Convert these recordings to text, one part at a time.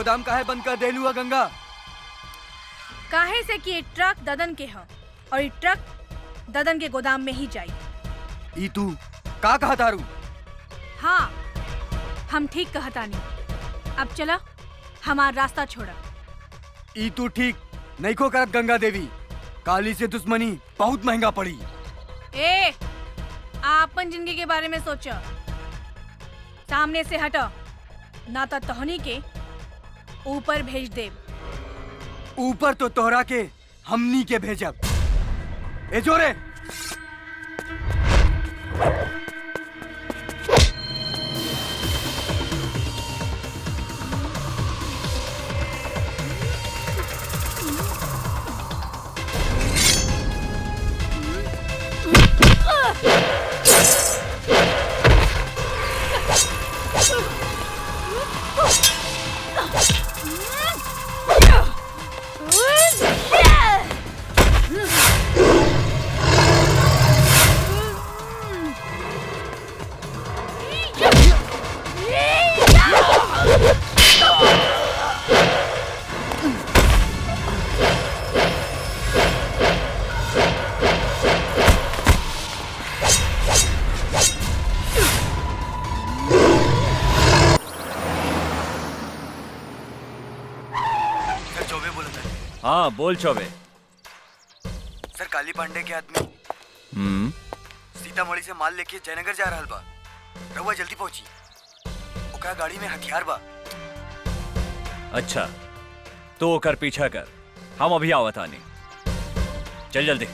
गोदाम काहे बंद कर देलू है गंगा? काहे से कि ये ट्रक ददन के ह और ये ट्रक ददन के गोदाम में ही जाई। ई तू का कहा तारू? हाँ, हम ठीक कहतानी। अब चला, हमार रास्ता छोड़ा। ई तू ठीक नहीं को करत गंगा देवी। काली से दुश्मनी बहुत महंगा पड़ी। ए, आपन जिंदगी के बारे में सोचो। सामने से हटो, ना तो तोहनी के ऊपर भेज दे। ऊपर तो तोहरा के हमनी के भेजब। ए जोरे हाँ बोल चौबे। सर, काली पांडे के आदमी सीतामढ़ी से माल लेके जयनगर जा रहल बा। रउआ जल्दी पहुंची। ओकरा गाड़ी में हथियार बा। अच्छा, तो ओकर पीछा कर, हम अभी आवतानी। चल जल्दी।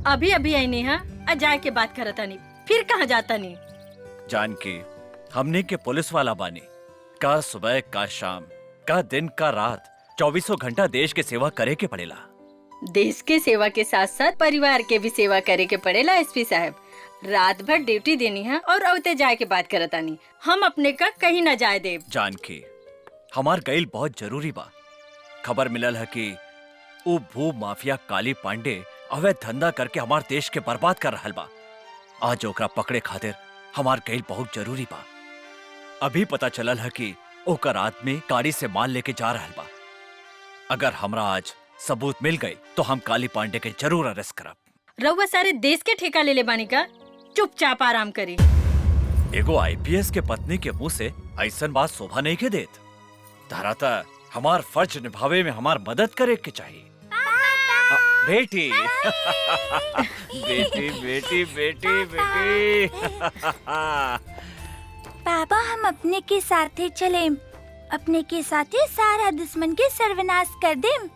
अभी अभी आई नहीं है, जाए के बात करता नहीं, फिर कहाँ जाता नहीं। जान के हमने के पुलिस वाला बानी, का सुबह का शाम का दिन का रात 24 घंटा देश के सेवा करे के पड़ेला। देश के सेवा के साथ साथ परिवार के भी सेवा करे के पड़ेला। एसपी साहब, रात भर ड्यूटी देनी है और अवते जाए के बात करता नहीं। हम अपने का कहीं न जाए देव। जान के हमार गईल बहुत जरूरी बा। खबर मिलल है कि वो भू माफिया काली पांडे अवैध धंधा करके हमार देश के बर्बाद कर रहल बा। आज ओकरा पकड़े खातिर हमार गईल बहुत जरूरी बा। अभी पता चलल है कि ओकर आदमी गाड़ी से माल लेके जा रहल बा। अगर हमरा आज सबूत मिल गई तो हम काली पांडे के जरूर अरेस्ट करब। रउआ सारे देश के ठेका ले ले बानी का? चुपचाप आराम करी। एगो आईपीएस के पत्नी के मुंह से ऐसन बात शोभा नहीं के देत। धराता हमार फर्ज निभावे में हमार मदद करे के चाहिए। बेटी बेटी बेटी बेटी बेटी पापा, हम अपने के साथे चले। अपने के साथे सारा दुश्मन के सर्वनाश कर देम।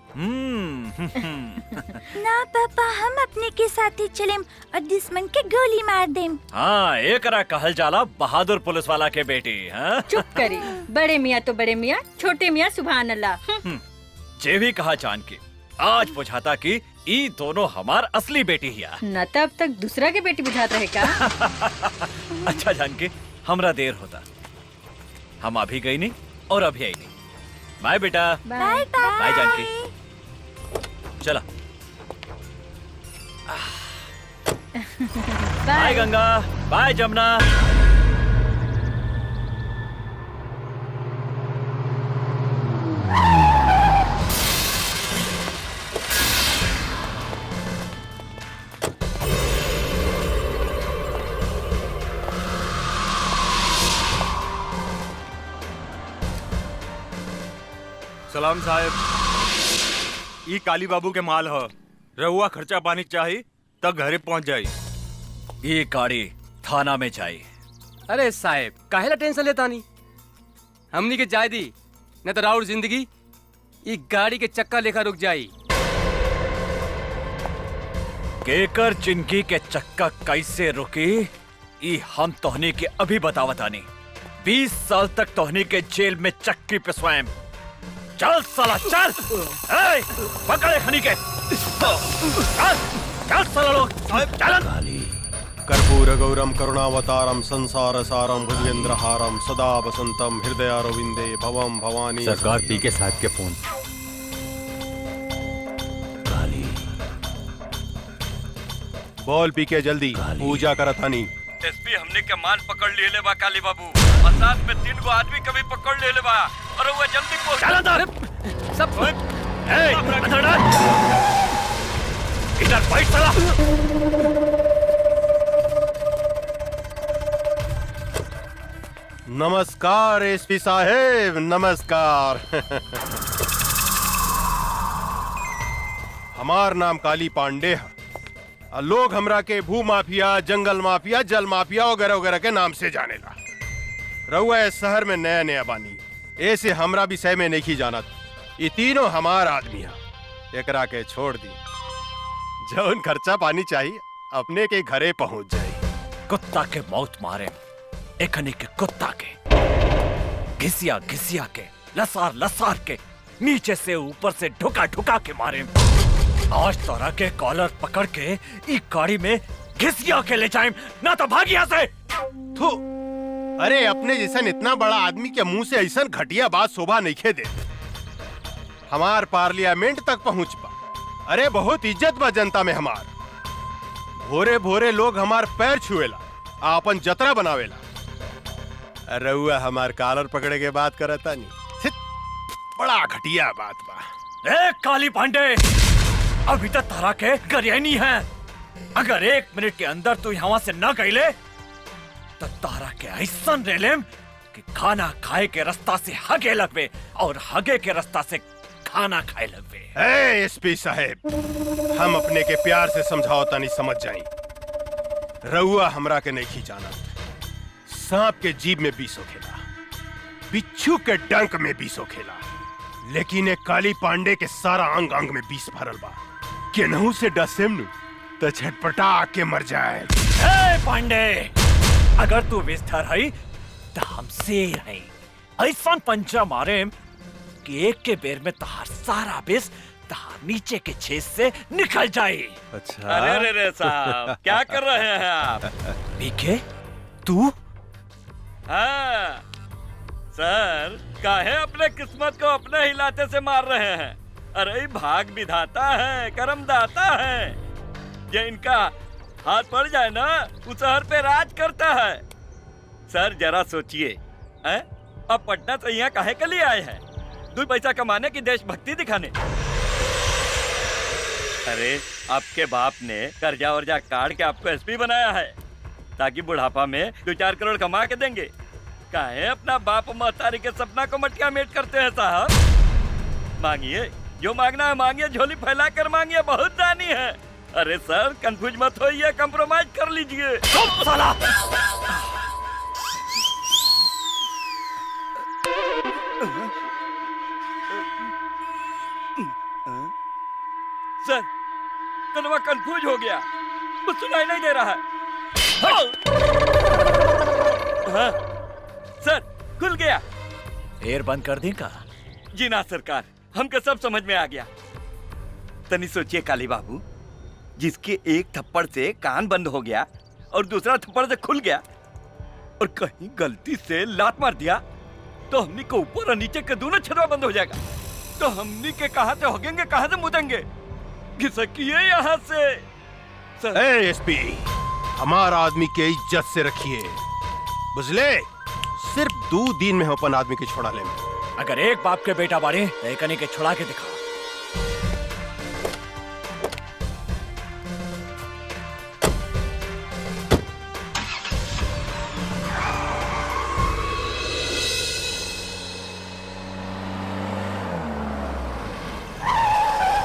ना पापा, हम अपने के साथे चलेम और दुश्मन के गोली मार देम। हाँ, एकरा कहल जाला बहादुर पुलिस वाला के बेटी। हाँ? चुप करी। बड़े मियाँ तो बड़े मियाँ, छोटे मियाँ सुभान अल्लाह। जे भी कहा जान के आज बुझाता कि ई दोनों हमार असली बेटी हिया। न तब तक दूसरा के बेटी बुझाता है का? अच्छा जान के हमरा देर होता, हम अभी गई नहीं और अभी आई नहीं। बाय बेटा। Bye bye. बाय जानकी। चला। बाय गंगा। बाय जमुना। सलाम साहब, ई काली बाबू के माल ह। रहुआ खर्चा पानी चाही तब घरे पहुंच जाई। ये गाड़ी थाना में जाई। अरे साहब, काहेला टेंशन लेता नहीं? हमनी के जाय दी, न तो राउर जिंदगी ई गाड़ी के चक्का लेखा रुक जाई। केकर जिंदगी के चक्का कैसे रुकी, ई हम तोहनी के अभी बतावतानी। 20 साल तक तोहनी के जेल में चक्की पे स्वयं। चल साला चल। ए, पकड़े खनी के। चल चल साला लोग। चल। कर्पूर गौरम करुणावतारम संसार सारम भुजगेंद्रहारम सदा वसंतम हृदयारविंदे भवम भवानी। सरकार पी के साथ के फोन। काली बोल, पी के जल्दी पूजा करतानी। एसपी हमने के मान पकड़ लिए ले बा काली बाबू। और साथ में 3 गो आदमी कभी पकड़ ले बा और वो जल्दी पहुंच चला अंदर सब अंदर इधर बैठ चला। नमस्कार एसपी साहेब, नमस्कार। हमार नाम काली पांडे है। लोग हमरा के भू माफिया, जंगल माफिया, जल माफिया वगैरह वगैरह के नाम से जानेला। रउआ इस शहर में नया नया बानी, ऐसे हमरा विषय में नहीं जानत। ये तीनों हमार आदमी है। एकरा के छोड़ दी, जौन खर्चा पानी चाहिए अपने के घरे पहुंच जाए। कुत्ता के मौत मारे, एकने के कुत्ता के घिसिया घिसिया के, लसार लसार के, नीचे से ऊपर से ढुका ढुका के मारे। आज तोरा के कॉलर पकड़ के इस गाड़ी में घिसिया के ले जाए, ना तो भाग यहाँ से। थू, अरे अपने जैसन इतना बड़ा आदमी के मुंह से ऐसा घटिया बात शोभा नहीं खे दे। हमार पार्लियामेंट तक पहुंच पा। अरे बहुत इज्जत बा जनता में हमार। भोरे भोरे लोग हमार पैर छुएला, आपन जतरा बनावेला। रउआ हमार कॉलर पकड़े के बात करता नहीं, बड़ा घटिया बात बा। ए काली पांडे, अभी तक तारा के गरियानी है। अगर 1 मिनट के अंदर तू यहाँ से न गईले तो तारा के ऐसा रेलेम कि खाना खाए के रास्ता से हगे लगवे और हगे के रास्ता से खाना खाए लगवे। एसपी साहेब, हम अपने के प्यार से समझाओता नहीं समझ जाई। रउआ हमरा के नहीं जाना। सांप के जीभ में विष होखेला, बिच्छू के डंक में विष होखेला, लेकिन एक काली पांडे के सारा अंग अंग में विष भरल बा। केनहू से डसेम नु तो छटपटा के मर जाए। ए पांडे, अगर तू विस्तार है तो हम शेर है। ऐसा पंचा मारे कि एक के बेर में तहार सारा विष तहार नीचे के छेद से निकल जाए। अच्छा, अरे रे साहब, क्या कर रहे हैं आप? पीके तू? हाँ सर, काहे अपने किस्मत को अपने हिलाते से मार रहे हैं? अरे भाग विधाता है, करम दाता है। ये इनका हाथ पड़ जाए ना, उस शहर पे राज करता है। सर जरा सोचिए, अब पटना से यहाँ काहे के लिए आए हैं? 2 पैसा कमाने की देशभक्ति दिखाने? अरे आपके बाप ने कर्जा वर्जा काट के आपको एसपी बनाया है ताकि बुढ़ापा में 2-4 करोड़ कमा के देंगे। काहे अपना बाप महतारी के सपना को मटका मेट करते हैं साहब? मांगिए, जो मांगना है मांगिए, झोली फैला कर मांगिए, बहुत दानी है। अरे सर कंफ्यूज मत होइए, कंप्रोमाइज कर लीजिए। साला! सर कनवा कंफ्यूज हो गया, कुछ सुनाई नहीं दे रहा है। हाँ, सर खुल गया। एयर बंद कर दी का? जी ना सरकार, हमको सब समझ में आ गया। तनी सोचिए काली बाबू, जिसके एक थप्पड़ से कान बंद हो गया और दूसरा थप्पड़ से खुल गया, और कहीं गलती से लात मार दिया तो हमनी को ऊपर और नीचे के दोनों छदवा बंद हो जाएगा। तो हमनी के कहां से होगेंगे, कहां से मुदेंगे? घिसकिए यहाँ से। एसपी, हमारा आदमी के इज्जत से रखिए, बुझले? सिर्फ 2 दिन में हम अपन आदमी के छोड़ा ले। अगर एक बाप के बेटा बाड़े तो एकनी के छुड़ा के दिखा।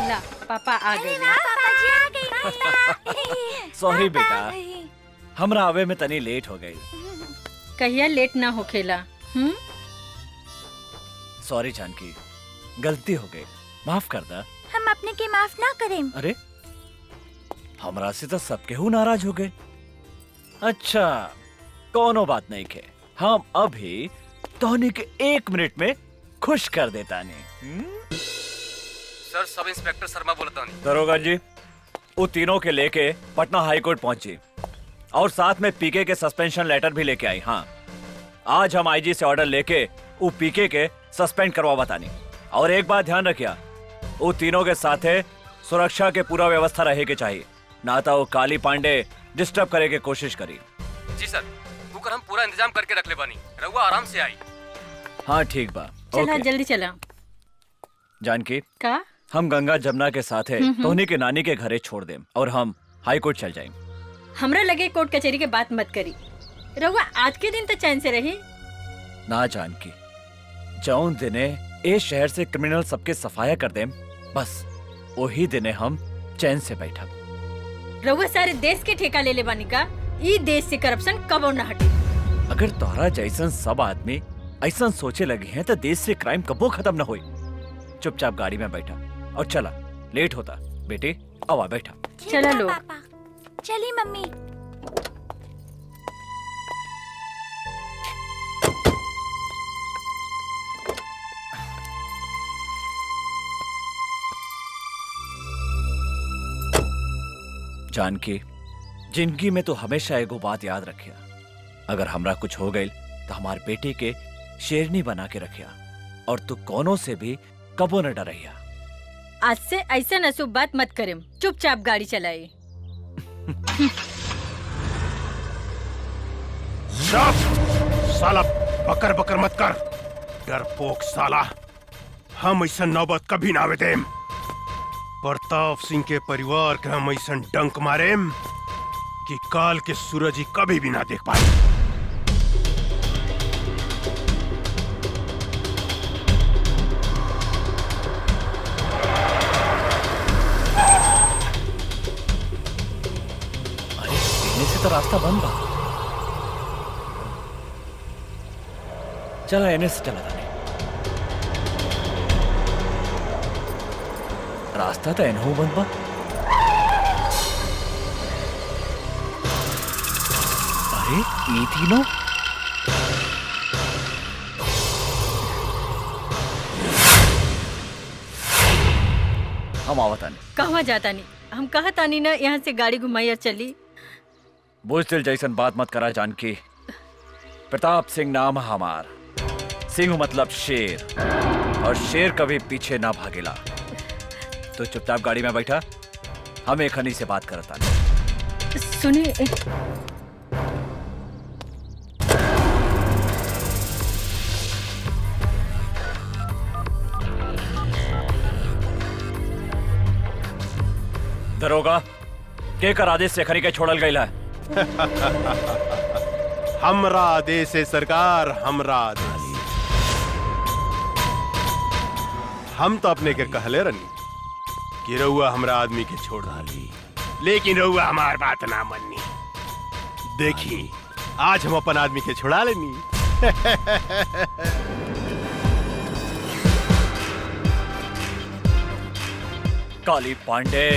ला पापा आ गए। पापा जी आ गई। सॉरी बेटा, हमरा आवे में तनी लेट हो गई। कहिया लेट ना होखेला। सॉरी जानकी, गलती हो गई, माफ कर दा। हम अपने के माफ ना करें। अरे हमरा से तो सबके हु नाराज हो गए। अच्छा कोनो बात नहीं के, हम अभी तोहनी के 1 मिनट में खुश कर देता नहीं। सर सब इंस्पेक्टर शर्मा बोलता नहीं। दरोगा जी, वो तीनों के लेके पटना हाई कोर्ट पहुंची और साथ में पीके के सस्पेंशन लेटर भी लेके आई। हाँ, आज हम आईजी से ऑर्डर लेके वो पीके के सस्पेंड करवा बतानी। और एक बात ध्यान रखिया, वो तीनों के साथे सुरक्षा के पूरा व्यवस्था रहे के चाहिए, ना तो वो काली पांडे डिस्टर्ब करे के कोशिश करी। जी सर, ओकर हम पूरा इंतजाम करके रख ले बानी, रउआ आराम से आई। हाँ ठीक बा। चला ओके। जल्दी चला। जानकी, का हम गंगा जमुना के साथ है तोहनी के नानी के घरे छोड़ देम और हम हाई कोर्ट चल जाएं। हमरा लगे कोर्ट कचहरी के बात मत करी। रउआ आज के दिन तो चैन से रही। ना जानकी, जौन दिने ए शहर से क्रिमिनल सबके सफाया कर देम, बस वही दिने हम चैन से बैठब। रउआ सारे देश के ठेका ले ले बानी का? ई देश से करप्शन कबो न हटे। अगर तोहरा जैसन सब आदमी ऐसा सोचे लगे हैं तो देश से क्राइम कबो खत्म न होई। चुपचाप गाड़ी में बैठा और चला, लेट होता। बेटे आवा बैठा। चला लो। पापा चली मम्मी। जानकी, जिंदगी में तो हमेशा एगो बात याद रखिया, अगर हमरा कुछ हो गई तो हमारे बेटे के शेरनी बना के रखिया और तू कोनो से भी कबो न डरिया। आज से ऐसा नसूब बात मत करें, चुपचाप गाड़ी चलाए। साला बकर बकर मत कर, डरपोक साला। हम ऐसा नौबत कभी ना आवे देम। प्रताप सिंह के परिवार के हम ऐसा डंक मारेम कि काल के सूरज ही कभी भी ना देख पाए। से तो रास्ता बंद बा। चला एने से चला था। रास्ता तो एनहू बंद बा। अरे ये तीनों हम आवतानी। कहवा जाता नहीं, हम कहता नहीं ना यहाँ से गाड़ी घुमाई और चली। बुजदिल जैसन बात मत करा जानकी। प्रताप सिंह नाम हमार, सिंह मतलब शेर, और शेर कभी पीछे ना भागेला। तो चुपचाप गाड़ी में बैठा, हम एक हनी से बात करता। सुनिए, दरोगा के कर आदेश से खरी के छोड़ल गईला है। हमरा आदेश है सरकार, हमरा आदेश। हम तो अपने के कहले रनी कि रउआ हमरा आदमी के छोड़ डाली, लेकिन रउआ हमार बात ना मन्नी। देखी आज हम अपन आदमी के छुड़ा लेनी। काली पांडे,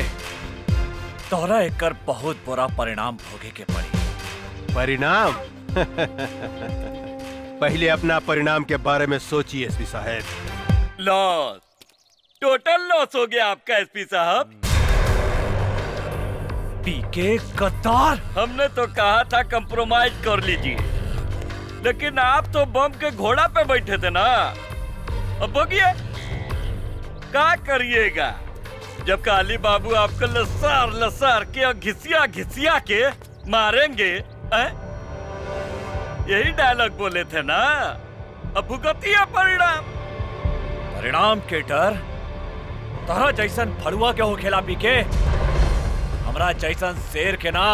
तोहरा एकर बहुत बुरा परिणाम भोगे के पड़ी। परिणाम? पहले अपना परिणाम के बारे में सोचिए एसपी साहब। लॉस, टोटल लॉस हो गया आपका एसपी साहब। पीके गद्दार, हमने तो कहा था कंप्रोमाइज कर लीजिए, लेकिन आप तो बम के घोड़ा पे बैठे थे ना। अब बोगिए क्या करिएगा जब काली बाबू आपको लसार लसार के और घिसिया घिसिया के मारेंगे। यही डायलॉग बोले थे ना। अब भुगतिया परिणाम। परिणाम के डर तोहरा जैसन फड़ुआ के हो खेला पीके, हमरा जैसन शेर के ना।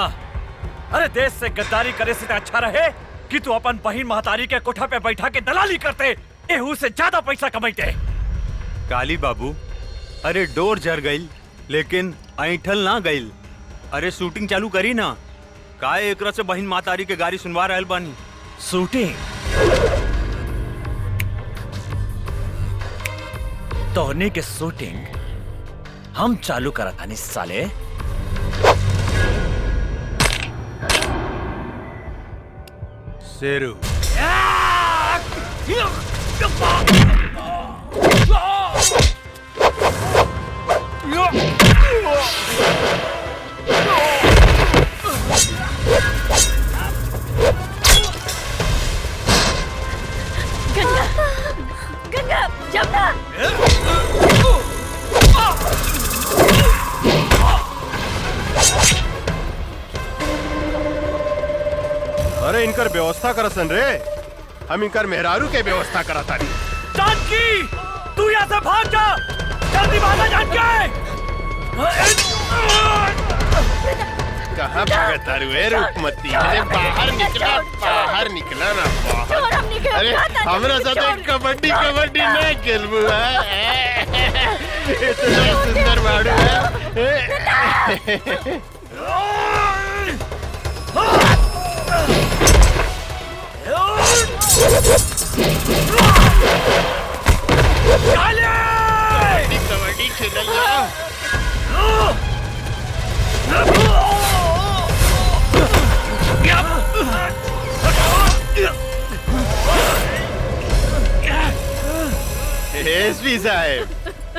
अरे देश से गद्दारी करे से अच्छा रहे कि तू अपन बहिन महतारी के कोठा पे बैठा के दलाली करते, एहू से ज्यादा पैसा कमाते। काली बाबू, अरे डोर जर गई लेकिन ऐठल ना गई। अरे शूटिंग चालू करी ना। का एकरा से बहिन मातारी के गाड़ी सुनवा रहल बानी। शूटिंग? तोहनी के शूटिंग हम चालू करा था साले। शेरू, गंगा, गंगा, जमुना। अरे अरे इनकर व्यवस्था करसन रे, हम इनकर मेहरारू के व्यवस्था करता नहीं। जानकी, तू यहाँ से भाग जा, जल्दी भागा जानकी। कहाँ भागत तारू है रूपमती? अरे बाहर निकला, बाहर निकला ना बाहर। अरे हमरा साथ कबड्डी कबड्डी नहीं खेलबू है? इतना सुंदर बाड़ू है। कबड्डी खेल जा। एसपी साहब,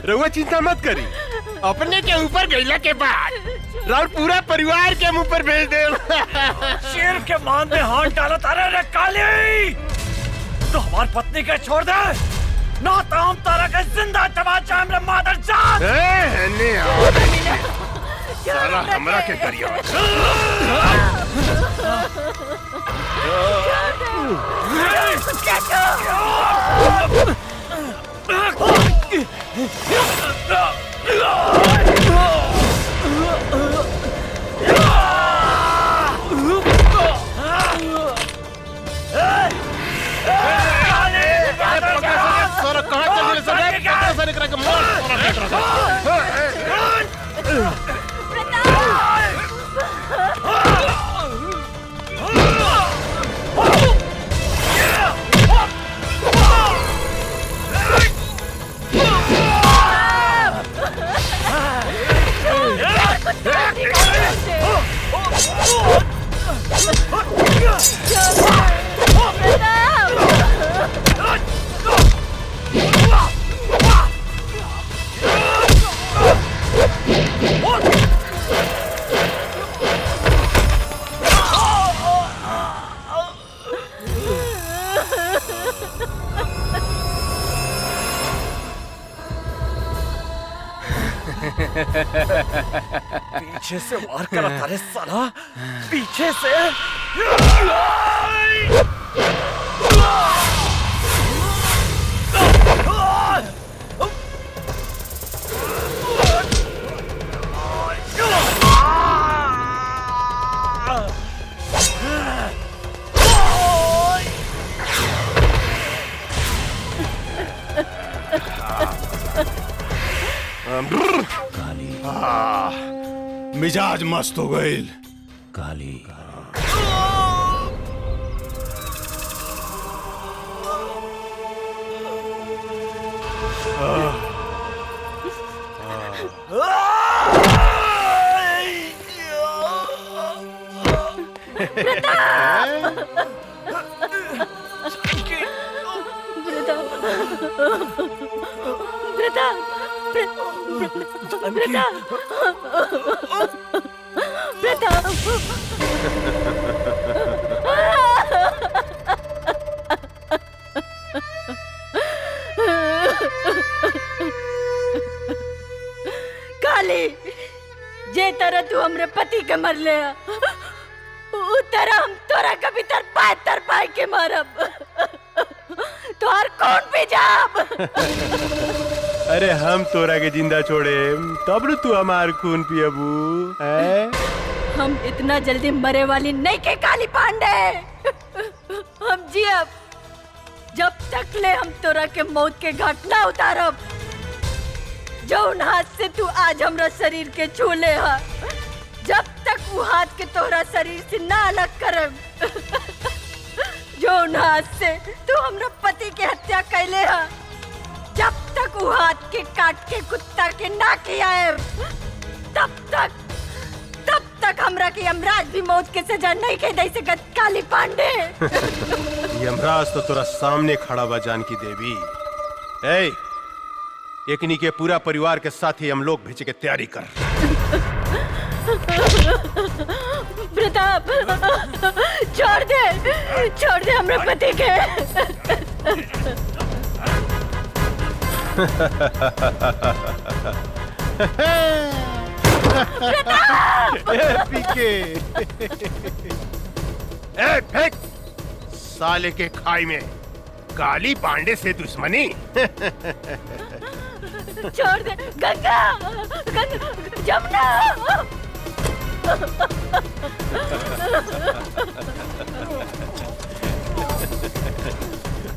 रउआ चिंता मत करी, अपने के ऊपर गईला के बाद राउर पूरा परिवार के मुंह पर भेज दे। शेर के मान में हाथ डाला तारे रे काली, तो हमारी पत्नी के छोड़ दे, ना तो हम तारा के जिंदा तमाचा हमरे मादर जान। साला हमरा के करिया। पीछे से वार करा तारे साला, पीछे से। मिजाज मस्त हो गई। काली काली, जे तरह तू हमरे पति के मर ले, उ तरह हम तोरा कभी तर पाए के मरब। तोहर कौन भी जाब। अरे हम तोरा के जिंदा छोड़े तब न तू हमार खून पियबू है? हम इतना जल्दी मरे वाली नहीं के काली पांडे। हम जियब जब तक ले हम तोरा के मौत के घाट ना उतारब। जौन हाथ से तू आज हमरा शरीर के छू ले हा, जब तक वो हाथ के तोरा शरीर से ना अलग करब। जौन हाथ से तू हमरा पति के हत्या कैले हा, जब तक वो हाथ के काट के कुत्ता के ना खियाए, तब तक हमरा के यमराज भी मौत के सजा नहीं के दे सकत काली पांडे। यमराज तो तोरा सामने खड़ा बा जानकी देवी। ए, एकनी के पूरा परिवार के साथ ही हम लोग भेजे के तैयारी कर। प्रताप, छोड़ दे हमरे पति के। पीके। ए, फेंक। साले के खाई में काली पांडे से दुश्मनी। छोड़ दे गंगा, गंगा, जमुना।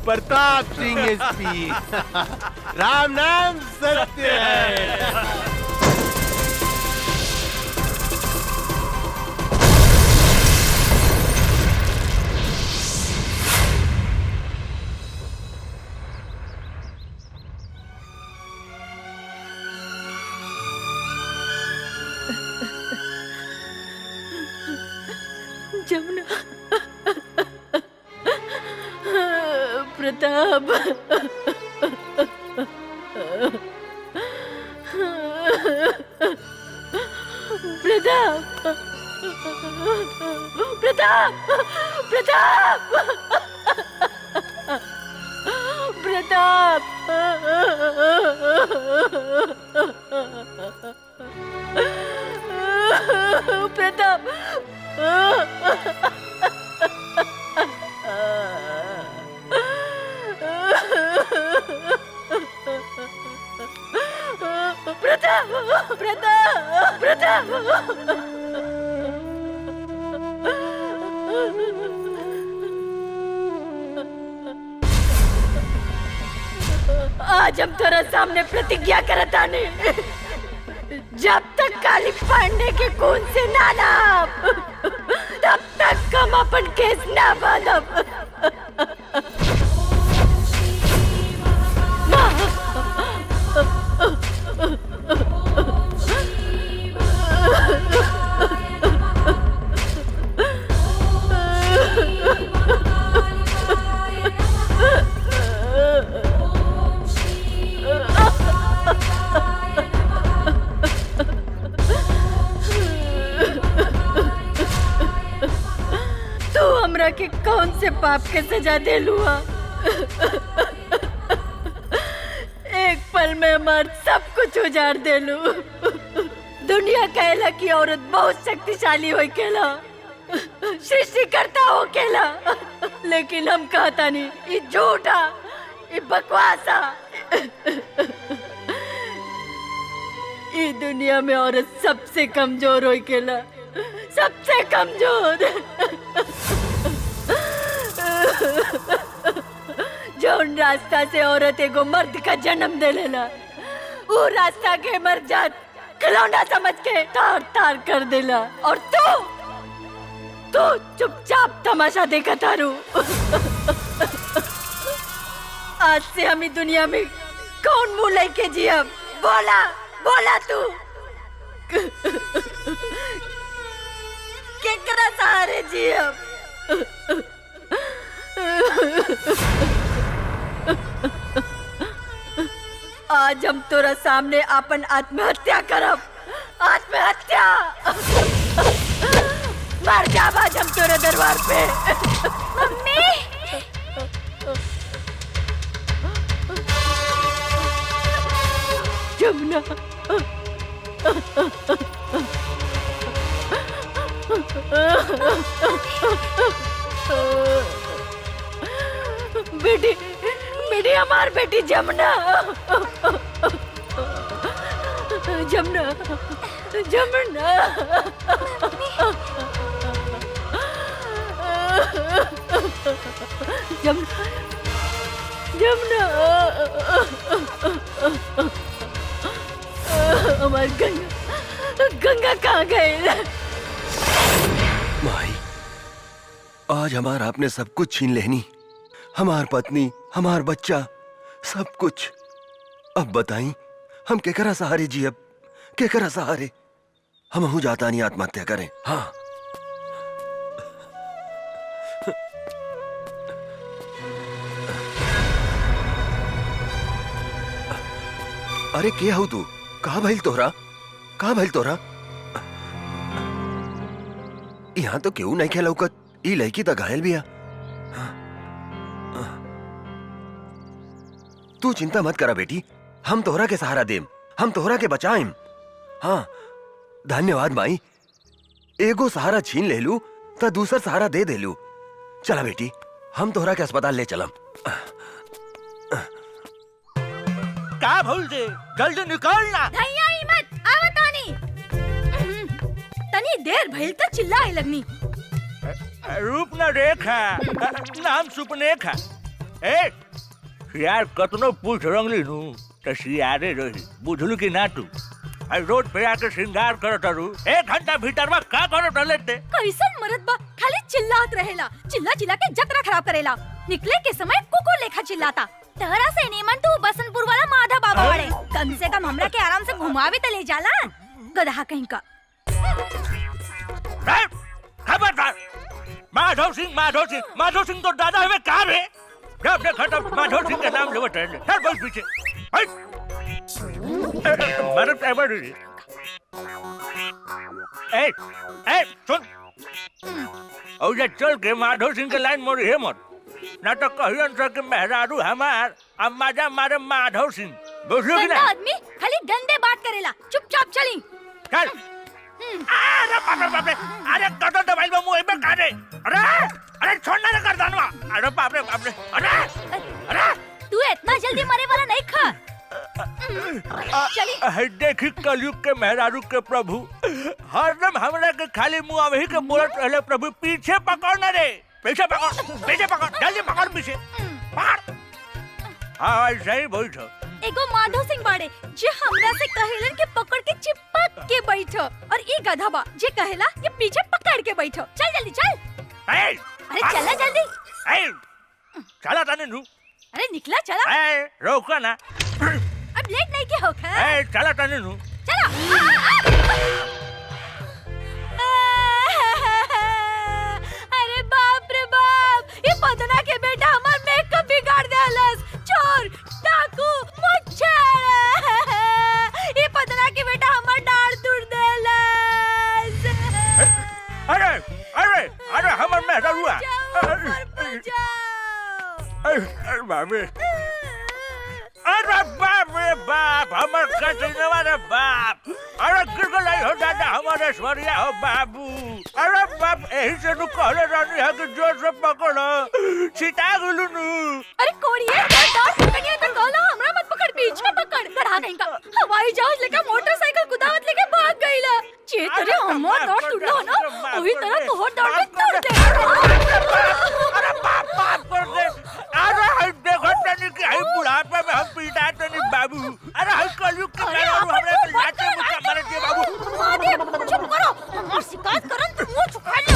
प्रताप सिंह एसपी, राम नाम सत्य है। जमुना, प्रताप, प्रताप, प्रताप, प्रताप, प्रताप, प्रताप, प्रताप, प्रताप, प्रताप। आज हम तेरा सामने प्रतिज्ञा करता नहीं, जब तक काली पांडे के खून से ना नाप, तब तक हम अपन केस ना बांधब। तू हमरा के कौन से पाप के सजा दे लुआ? एक पल में हमार सब कुछ उजाड़ दे लू। दुनिया कहला कि औरत बहुत शक्तिशाली हो केला, सृष्टिकर्ता हो केला, लेकिन हम कहता नहीं, ये झूठा, ये बकवासा। ये दुनिया में औरत सबसे कमजोर हो केला, सबसे कमजोर। जौन रास्ता से औरत एगो मर्द का जन्म दे लेला, वो रास्ता के मर्जात खिलौना समझ के तार तार कर देला, और तू चुपचाप तमाशा देखा तारू। आज से हम दुनिया में कौन मुंह लेके जियब? बोला बोला तू। केकरा सहारे जियब? आज हम तोरा सामने अपन आत्महत्या करब। आत्महत्या मर जाब आज हम तोरे दरबार पे। मम्मी, जमुना, बेटी, बेटी, हमार बेटी जमुना, जमुना, जमुना। जमुना, जमुना, हमार गंगा, गंगा कहाँ गए? माई, आज हमारा आपने सब कुछ छीन लेनी, हमार पत्नी, हमार बच्चा, सब कुछ। अब बताई हम केकरा सहारे जी? अब केकरा सहारे? हम हूं जाता नहीं आत्महत्या करें। हाँ, अरे के हूं तू? कहा भइल तोहरा? कहा भइल तोहरा? यहाँ तो क्यों नहीं खेला लौकत? ई लड़की तो घायल भी है। तू चिंता मत करा बेटी, हम तोहरा के सहारा देम, हम तोहरा के बचाएम। हाँ, धन्यवाद माई। एगो सहारा छीन ले लू तो दूसर सहारा दे दे लू। चला बेटी, हम तोहरा के अस्पताल ले चलम। का भूल दे, जल्दी निकलना। धैया ही मत, आवा तानी। तनी देर भइल त चिल्लाए लगनी। रूप न रेखा, नाम सुपनेखा। ए यार कतनो पूछ रंगली नु त सियारे रही, बुझलू कि ना तू? रोड पे आके श्रृंगार करत रू, 1 घंटा भीतर में का करत लेते? कैसन मरद बा, खाली चिल्लात रहेला, चिल्ला चिल्ला के जतरा खराब करेला। निकले के समय कुकुर लेखा चिल्लाता। तहरा से नीमन तू बसंतपुर वाला माधा बाबा वाले, कम से कम हमरा के आराम से घुमावे त ले जाला। गधा कहीं का। खबरदार! माधव सिंह तो दादा हमें कहा रे? जब देखा तब माधव सिंह का नाम लेवत रहे। चल बस पीछे। मरद साहब सुन, और ये चल के माधव सिंह के लाइन मोड़ी है मत, ना तो कहियन सर के मेहरारू हमार अम्माजा मारे माधव सिंह। बुझलू कि गंदा ना? आदमी खाली गंदे बात करेला, चुपचाप चली। चल। अरे बाप रे, अरे कटो दवाई में मुंह में काटे। अरे छोड़ना ना कर दानवा। अरे बाप रे, अरे तू इतना जल्दी मरे वाला नहीं खा। चली। देखी कलयुग के मेहरारू के प्रभु, हरदम हमरा के खाली मुंह वही के बोलत रहले प्रभु। पीछे पकड़ ना रे, पीछे पकड़, जल्दी पकड़ पीछे। पकड़। हाँ ऐसा ही बैठ। एगो माधव सिंह बाड़े जे हमरा से कहेलन के पकड़ के चिपक के बैठो, और ई गधा बा जे कहेला कि पीछे पकड़ के बैठो। चल जल्दी चल। अरे चला जल्दी। चला ताने नू। अरे निकला चला। रोका ना। अब लेट नहीं के होखा। चला ताने नू। चला। अरे बाप रे बाप, ये पदना के बेटा हमार मेकअप बिगाड़ देलस। चोर, डाकू, मुच्छर। ये पदना के बेटा हमार डाढ़ तोड़ देलस। अरे हमर मेहरारूआ। अरे बाबे, अरे बाप रे बाप, हमर कचनवा रे बाप। अरे गिरगलाई हो दादा हमारे स्वरिया हो बाबू। अरे बाप, यही से नु कहले रानी है कि जोर से पकड़ो, सीता गुलू नु। अरे कोड़िए, डांट पकड़िए तो कहलो हमरा मत पकड़, पीछे पकड़। गधा कहीं का, हवाई जहाज लेके मोटरसाइकिल कुदावत लेके भाग गईला। जे तेरे हमर डांट टूटलो ना, वही तरह तोहर डांट भी तोड़ दे। अरे बाप कर दे। अरे देखो तनी कि हई बुढ़ापे में हम पीटा तनी बाबू। अरे हई कलयुग के मेहरारू हमरे के लाते मुका मारे दे बाबू। मादे चुप करो, हमार शिकायत करन तो मुंह छुपा ले।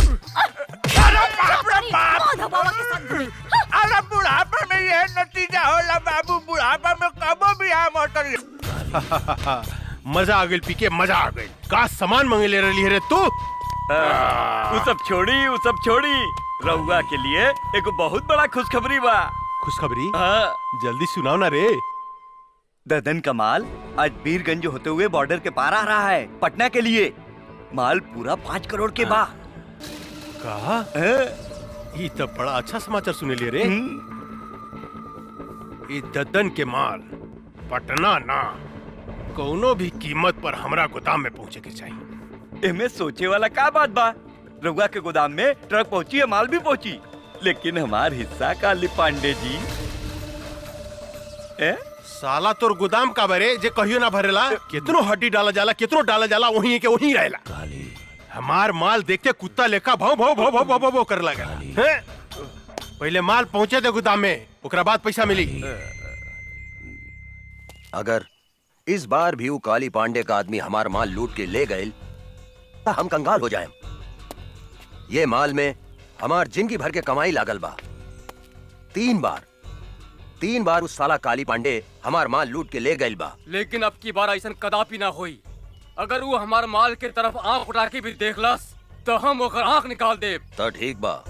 अरे बाप रे बाप, माधव बाबा के साथ घुरी। अरे बुढ़ापे में ये नतीजा होला बाबू। बुढ़ापे में कबो भी हम होतरी। मजा आ गई, पीके मजा आ गई। का सामान मंगे ले रही है रे तू? वो सब छोड़ी, रहुआ के लिए एक बहुत बड़ा खुशखबरी बा। खुशखबरी? हाँ। जल्दी सुनाओ ना रे। ददन का माल आज बीरगंज होते हुए बॉर्डर के पार आ रहा है पटना के लिए। माल पूरा 5 करोड़ के बा। कहा? ये तो बड़ा अच्छा समाचार सुने लिए रे। ये ददन के माल पटना ना, कोनो भी कीमत पर हमरा गोदाम में पहुंचे के चाहिए। इनमें सोचे वाला का बात बा। रघुआ के गोदाम में ट्रक पहुंची है, माल भी पहुंची, लेकिन हमार हिस्सा काली पांडे जी। साला तोर गोदाम का बरे जे कहियो ना भरेला। कितनो हड्डी डाला जाला, कितनो डाला जाला, वहीं के वहीं रहेला। हमार माल देखते कुत्ता लेखा भाव भाव भाव भाव भाव भाव कर लगा। पहले माल पहुंचे दे गोदाम में, ओकरा बाद पैसा मिली। अगर इस बार भी वो काली पांडे का आदमी हमार माल लूट के ले गए तो हम कंगाल हो जाएं। ये माल में हमार जिंदगी भर के कमाई लागल बा। 3 बार उस साला काली पांडे हमार माल लूट के ले गइल बा। लेकिन अब की बार ऐसा कदापि ना होई। अगर वो हमार माल के तरफ आंख उठा के भी देखलस तो हम ओकर आंख निकाल देब। तो ठीक बा,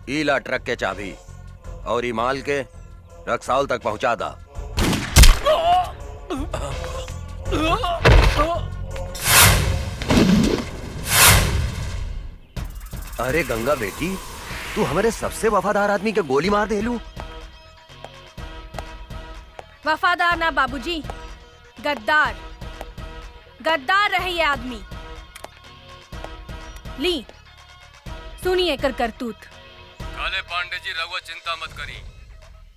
ईला ट्रक के चाबी और ई माल के रक्सौल तक पहुंचा दा। अरे गंगा बेटी, तू हमारे सबसे वफादार आदमी के गोली मार देलू। वफादार ना बाबूजी, गद्दार गद्दार रहे ये आदमी। ली सुनिए कर करतूत। काले पांडे जी रघुआ चिंता मत करी।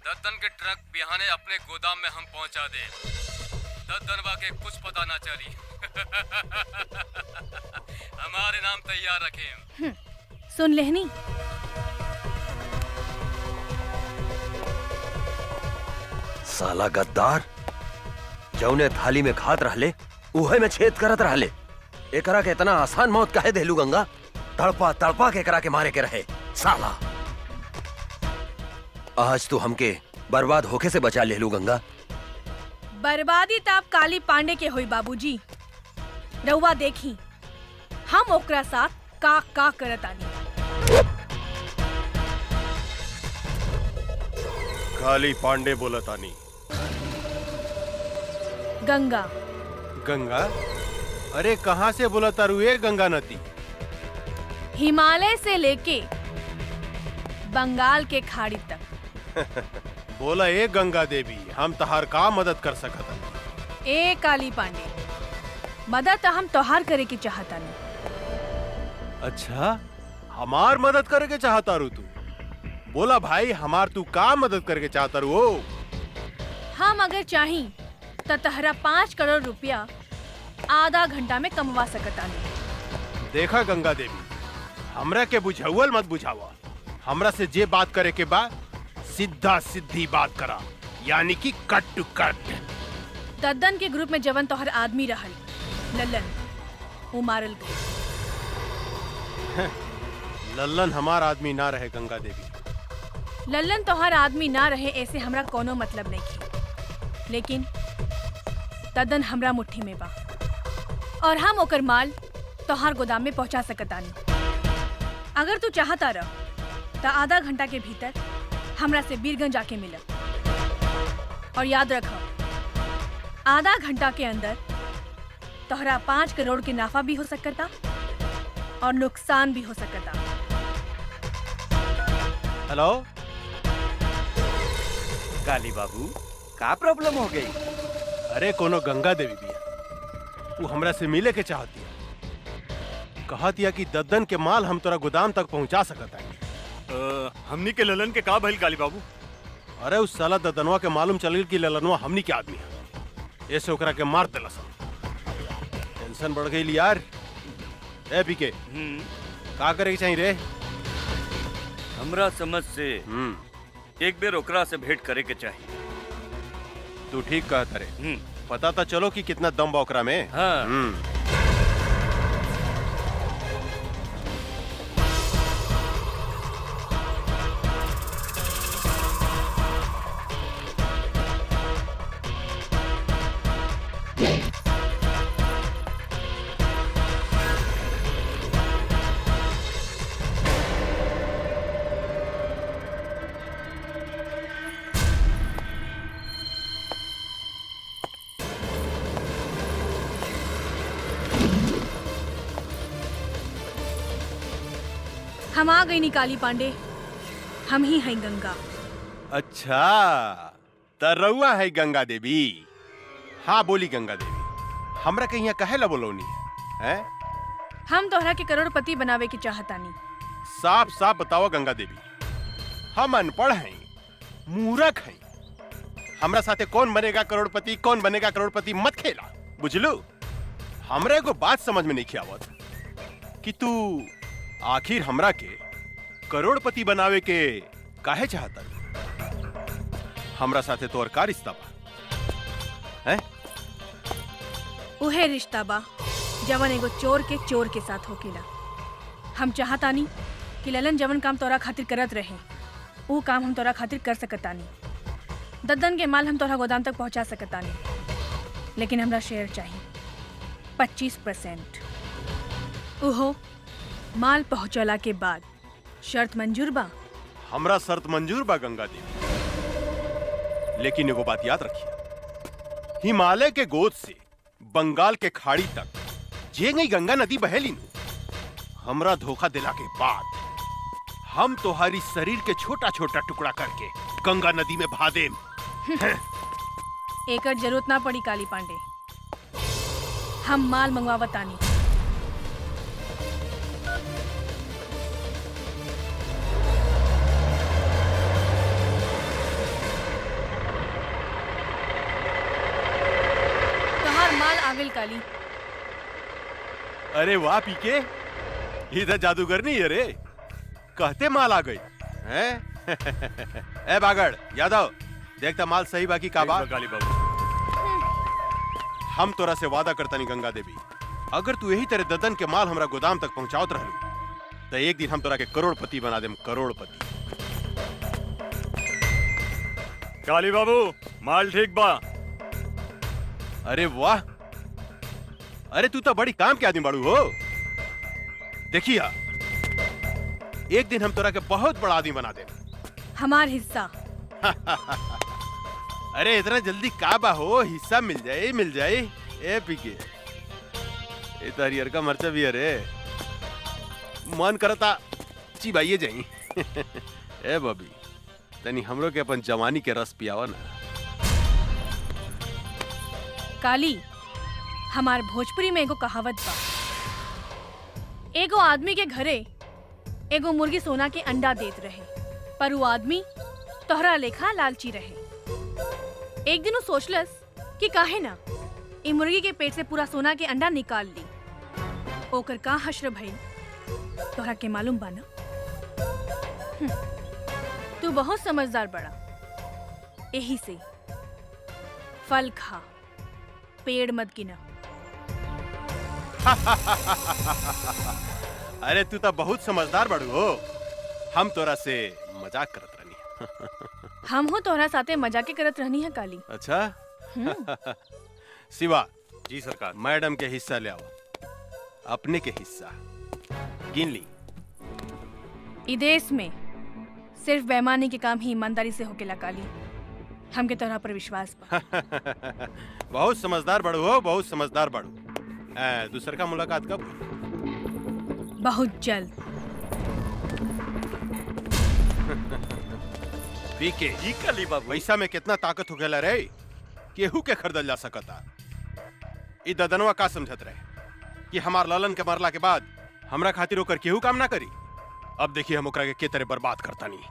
दद्दन के ट्रक बिहाने अपने गोदाम में हम पहुंचा दे। दद्दन के कुछ पता ना चली। हमारे नाम तैयार रखें। सुन लेहनी, साला गद्दार, जौने थाली में खात रहले उहे में छेद करत रहले। एकरा के इतना आसान मौत काहे देलू गंगा? तड़पा तड़पा के एकरा के मारे के रहे साला। आज तू हमके बर्बाद होके से बचा लेलू गंगा। बर्बादी ताप काली पांडे के होई बाबूजी। रउआ देखी हम ओकरा साथ का करत आनी। काली पांडे बोलतानी। गंगा गंगा? अरे कहाँ से बोलता रुए गंगा नदी? हिमालय से लेके बंगाल के खाड़ी तक। बोला ए गंगा देवी, हम तहार का मदद कर सकत? ए काली पांडे, मदद हम तोहार करे के चाहता नहीं। अच्छा, हमार मदद करे के चाहता रू तू? बोला भाई, हमार तू का मदद करके चाहता रू? हम अगर चाही तो तहरा 5 करोड़ रुपया आधा घंटा में कमवा सकता नहीं। देखा गंगा देवी, हमरा के बुझावल मत बुझावा। हमरा से जे बात करे के बा सीधा सीधी बात करा, यानी कि कट टू कट। दद्दन के ग्रुप में जवन तोहर आदमी रहल लल्लन, वो मारल गई। लल्लन हमार आदमी ना रहे गंगा देवी। लल्लन तोहर आदमी ना रहे ऐसे हमरा कोनो मतलब नहीं थी, लेकिन दद्दन हमरा मुट्ठी में बा और हम ओकर माल तोहार गोदाम में पहुंचा सकतानी। अगर तू चाहता रह तो आधा घंटा के भीतर हमरा से बीरगंज आके मिला। और याद रख, आधा घंटा के अंदर तोहरा 5 करोड़ के नाफा भी हो सकता और नुकसान भी हो सकता। हेलो काली बाबू, का प्रॉब्लम हो गई? अरे कोनो गंगा देवी भी है, वो हमरा से मिले के चाहती है। कहतिया कि दद्दन के माल हम तोरा गोदाम तक पहुंचा सकता है। हमनी के ललन के का भइल काली बाबू? अरे उस साला दद्दनवा के मालूम चल गई कि ललनवा हमनी के आदमी है, ऐसे ओकरा के मार देला सब। टेंशन बढ़ गई यार। ए पीके, का करे के चाहिए रे? हमरा समझ से एक बेर ओकरा से भेंट करे के चाहिए। तू ठीक कहता रे। पता तो चलो कि कितना दम बा ओकरा में। हाँ। हम आ गई नी काली पांडे, हम ही हैं गंगा। अच्छा, तरौआ है गंगा देवी। हाँ बोली गंगा देवी, हमरा के यहाँ कहे ला बोलौनी है? हम तोहरा के करोड़पति बनावे के चाहतानी। साफ साफ बताओ गंगा देवी, हम अनपढ़ हैं, मूर्ख हैं। हमरा साथे कौन बनेगा करोड़पति, कौन बनेगा करोड़पति मत खेला, बुझलू? हमरा को बात समझ में नहीं आवत कि तू आखिर हमरा के करोड़पति बनावे के काहे चाहता? हमरा साथे तोर का रिश्ता बा? हैं? उहे रिश्ता बा जवन एगो चोर के चोर के साथ होकेला। हम चाहतानी कि ललन जवन काम तोरा खातिर करत रहे, वो काम हम तोरा खातिर कर सकतानी। दद्दन के माल हम तोरा गोदाम तक पहुंचा सकतानी, लेकिन हमरा शेयर चाहिए 25%। उहो माल पहुंचला के बाद। शर्त मंजूर बा? हमरा शर्त मंजूर बा गंगा देवी, लेकिन एगो बात याद रखिए, हिमालय के गोद से बंगाल के खाड़ी तक जे गई गंगा नदी बहेली नु, हमरा धोखा दिला के बाद हम तोहारी शरीर के छोटा छोटा टुकड़ा करके गंगा नदी में बहा देम। एकर जरूरत ना पड़ी काली पांडे, हम माल मंगवावतानी। आगल काली। अरे वाह पीके, इधर जादूगर नहीं है रे, कहते माल आ गई हैं? ए बागड़ यादव, देखता माल सही बाकी का बात। काली बाबू हम तोरा से वादा करता नहीं गंगा देवी, अगर तू यही तरह ददन के माल हमरा गोदाम तक पहुंचावत रहलू तो एक दिन हम तोरा के करोड़पति बना देम, करोड़पति। काली बाबू माल ठीक बा। अरे वाह, अरे तू तो बड़ी काम के आदमी बाड़ू हो। देखिया एक दिन हम तोरा के बहुत बड़ा आदमी बना दे। हमार हिस्सा। अरे इतना जल्दी का बा हो, हिस्सा मिल जाए मिल जाए। ए पीके, ए तो हरियर का मर्चा भी अरे मन करता चिबाइए जाई। ए बबी, तनी हमरो के अपन जवानी के रस पियावा ना। काली, हमार भोजपुरी में एगो कहावत बा, एगो आदमी के घरे एगो मुर्गी सोना के अंडा देत रहे, पर वो आदमी तोहरा लेखा लालची रहे। एक दिन वो सोचलस कि काहे ना ई मुर्गी के पेट से पूरा सोना के अंडा निकाल ली। ओकर का हश्र भइल तोहरा के मालूम बा ना? तू बहुत समझदार बड़ा, यही से फल खा, पेड़ मत गिना। अरे तू तो बहुत समझदार बड़ू हो, हम तोरा से मजाक करत रहनी। हम हो तोहरा साथे मजाके करत रहनी है काली। अच्छा शिवा जी सरकार। मैडम के हिस्सा ले आओ, अपने के हिस्सा गिन ली। ई देश में सिर्फ बेईमानी के काम ही ईमानदारी से होकेला काली, हमके तोहरा पर विश्वास बा। बहुत समझदार बड़ू हो, बहुत समझदार बड़ू। दूसर का मुलाकात कब हुई? बहुत जल्द। पीके, जी काली बाबू। पैसा में कितना ताकत हो गया रे, केहू के खरीदल जा सकता। ई ददनवा का समझत रहे कि हमार ललन के मरला के बाद हमरा खातिर ओकर केहू काम ना करी। अब देखिए हम ओकरा के तरह बर्बाद करता नहीं।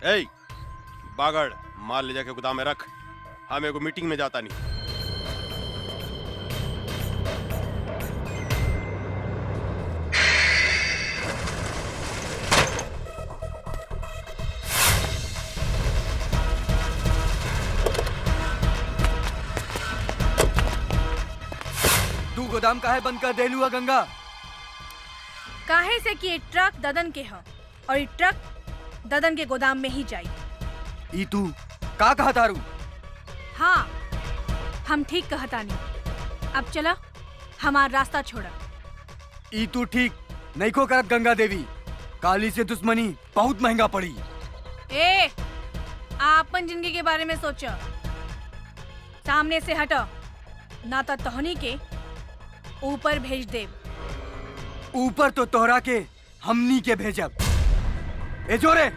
ए बागड़, माल ले जाके गोदाम में रख, हम एगो मीटिंग में जाता नहीं। तू गोदाम काहे बंद कर देलू है गंगा? काहे से कि ये ट्रक ददन के ह और ये ट्रक ददन के गोदाम में ही जाई। ई तू का कहा तारू? हाँ, हम ठीक कहतानी। अब चला, हमार रास्ता छोड़ा। ई तू ठीक नहीं को करत गंगा देवी, काली से दुश्मनी बहुत महंगा पड़ी। ए, आपन जिंदगी के बारे में सोचो, सामने से हटो, ना तो तोहनी के ऊपर भेज दे। ऊपर तो तोहरा के हमनी के भेजब। ए जोरे,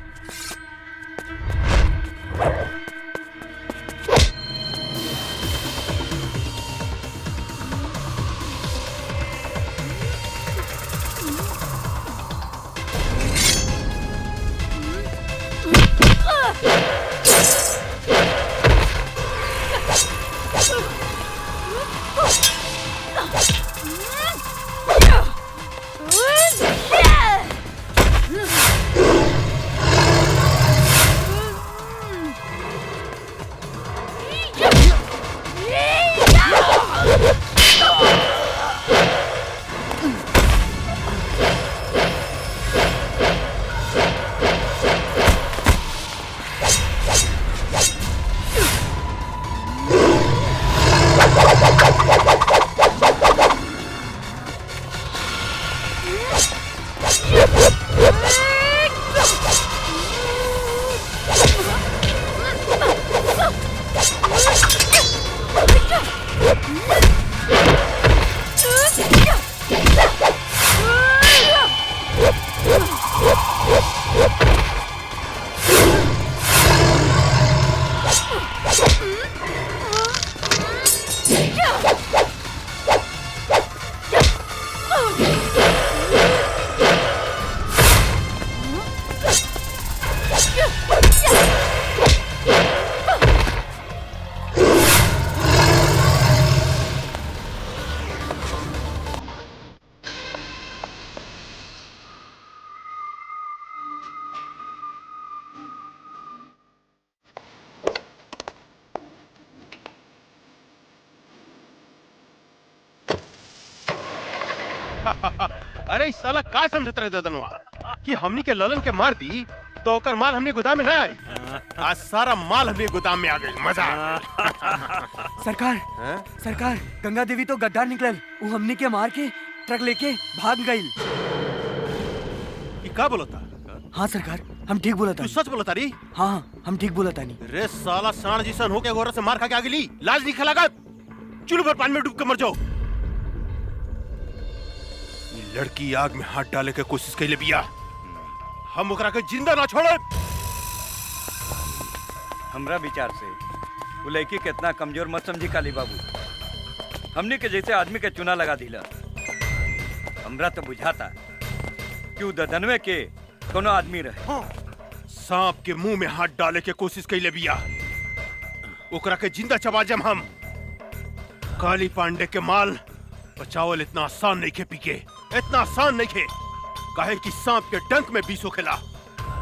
अरे इस साला का समझत रहे ददनवा कि हमनी के ललन के मार दी तो ओकर माल हमने गोदाम में ना आई। आज सारा माल हमने गोदाम में आ गई। मजा सरकार सरकार गंगा देवी तो गद्दार निकलल, वो हमनी के मार के ट्रक लेके भाग गई। ये का बोलता? हाँ सरकार, हम ठीक बोला था। तू सच बोलता री? हाँ हम ठीक बोला था। रे साला साण जिसन होके गोरा से मार खा के आ गेली, लाज नहीं खलागा। चुल्लू भर पानी में डूब के मर जाओ। ये लड़की आग में हाथ डाले के कोशिश कैले बिया, हम ओकरा के जिंदा ना छोड़े। हमरा विचार से वो लड़की कितना कमजोर मत समझी काली बाबू। हमने के जैसे आदमी के चुना लगा दिला। हमरा तो बुझाता कि वो ददनवे के कोनो आदमी रहे। सांप के मुंह में हाथ डाले के कोशिश कैले बिया, ओकरा के जिंदा चबा जम हम। काली पांडे के माल बचावल इतना आसान नहीं खे पीके, इतना आसान नहीं खे। काहे कि सांप के डंक में विष होखेला,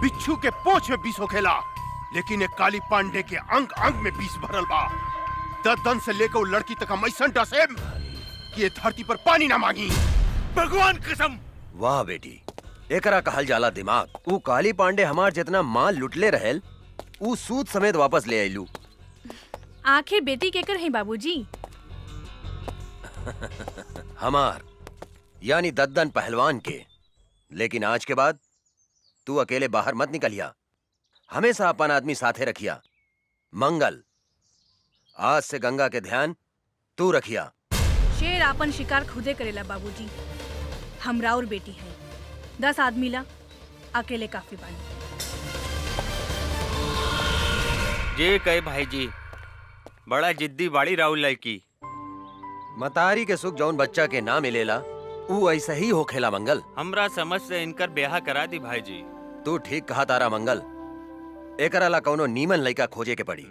बिच्छू के पोंछ में विष होखेला, लेकिन एक काली पांडे के अंग अंग में विष भरल बा। ददन से लेकर वो लड़की तक हम ऐसा डसेम कि ये धरती पर पानी ना मांगी। भगवान कसम। वाह बेटी, एकरा कहल जाला दिमाग। ऊ काली पांडे हमार जितना माल लुटले रहेल, ऊ सूद समेत वापस ले आइलू। आखिर बेटी केकर है बाबूजी? हमार यानी दद्दन पहलवान के। लेकिन आज के बाद तू अकेले बाहर मत निकलिया, हमेशा अपन आदमी साथे रखिया। मंगल, आज से गंगा के ध्यान तू रखिया। शेर आपन शिकार खुदे करेला बाबूजी। हमरा और बेटी है, 10 आदमी ला अकेले काफी बानी। जे कहे भाई जी, बड़ा जिद्दी बाड़ी राहुल लड़की। मतारी के सुख जौन बच्चा के ना मिलेला, ऊ ऐसा ही होखेला मंगल। हमरा समझ से इनकर ब्याह करा दी भाई जी। तू ठीक कहा तारा मंगल, एकरा ला कौनो नीमन लइका खोजे के पड़ी।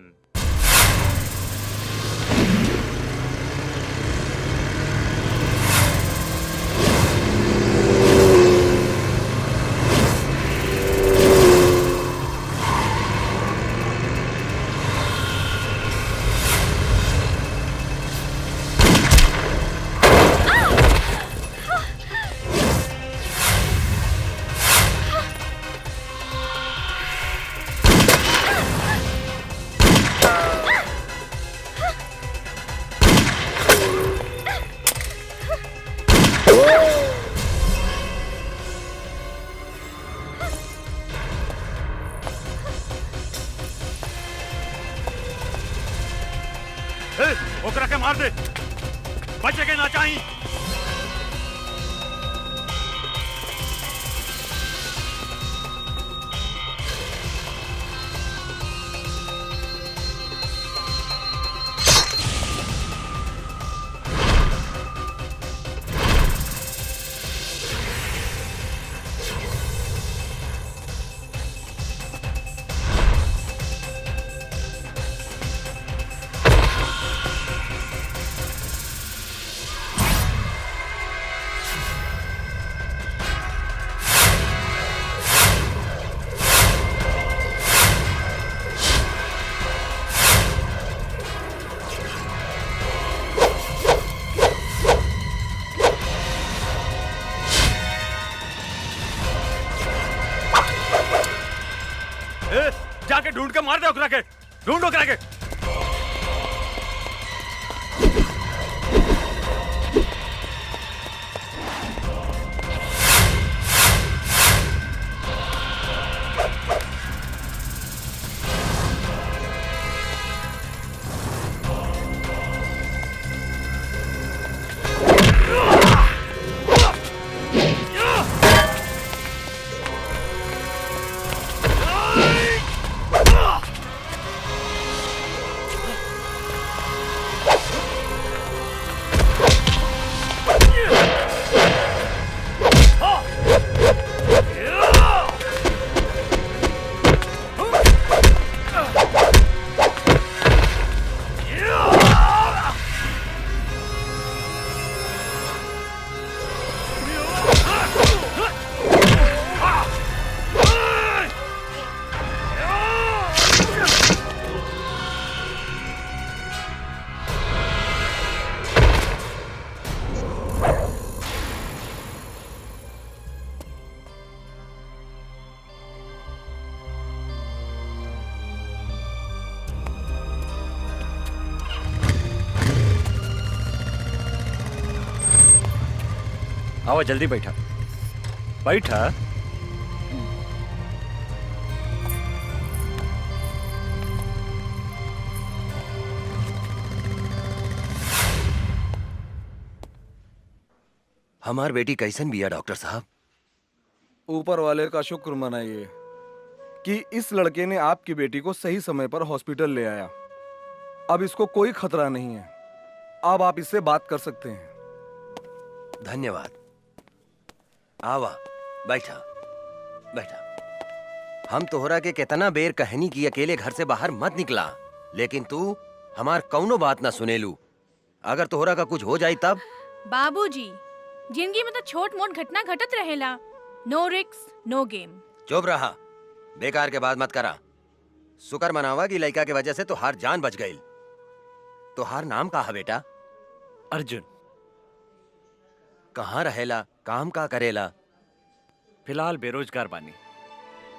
ओकरा के मार दे, बचे के ना चाहिए। जाके ढूंढ के मार दे ओकरा के, ढूंढ ओकरा के। आओ जल्दी बैठा बैठा। हमार बेटी कैसन बिया डॉक्टर साहब? ऊपर वाले का शुक्र मनाइए कि इस लड़के ने आपकी बेटी को सही समय पर हॉस्पिटल ले आया। अब इसको कोई खतरा नहीं है। अब आप इससे बात कर सकते हैं। धन्यवाद। आवा बैठा बैठा। हम तोहरा के कितना बेर कहनी कि अकेले घर से बाहर मत निकला, लेकिन तू हमार कौनो बात ना सुनेलू। अगर तोहरा का कुछ हो जाई तब? बाबूजी, जिंदगी में तो छोट मोट घटना घटत रहेला। नो रिस्क नो गेम। चुप रहा, बेकार के बात मत करा। शुक्र मनावा कि लड़का के वजह से तोहार जान बच गई। तोहार नाम का है बेटा? अर्जुन। कहाँ रहेला, काम का करेला? फिलहाल बेरोजगार बानी।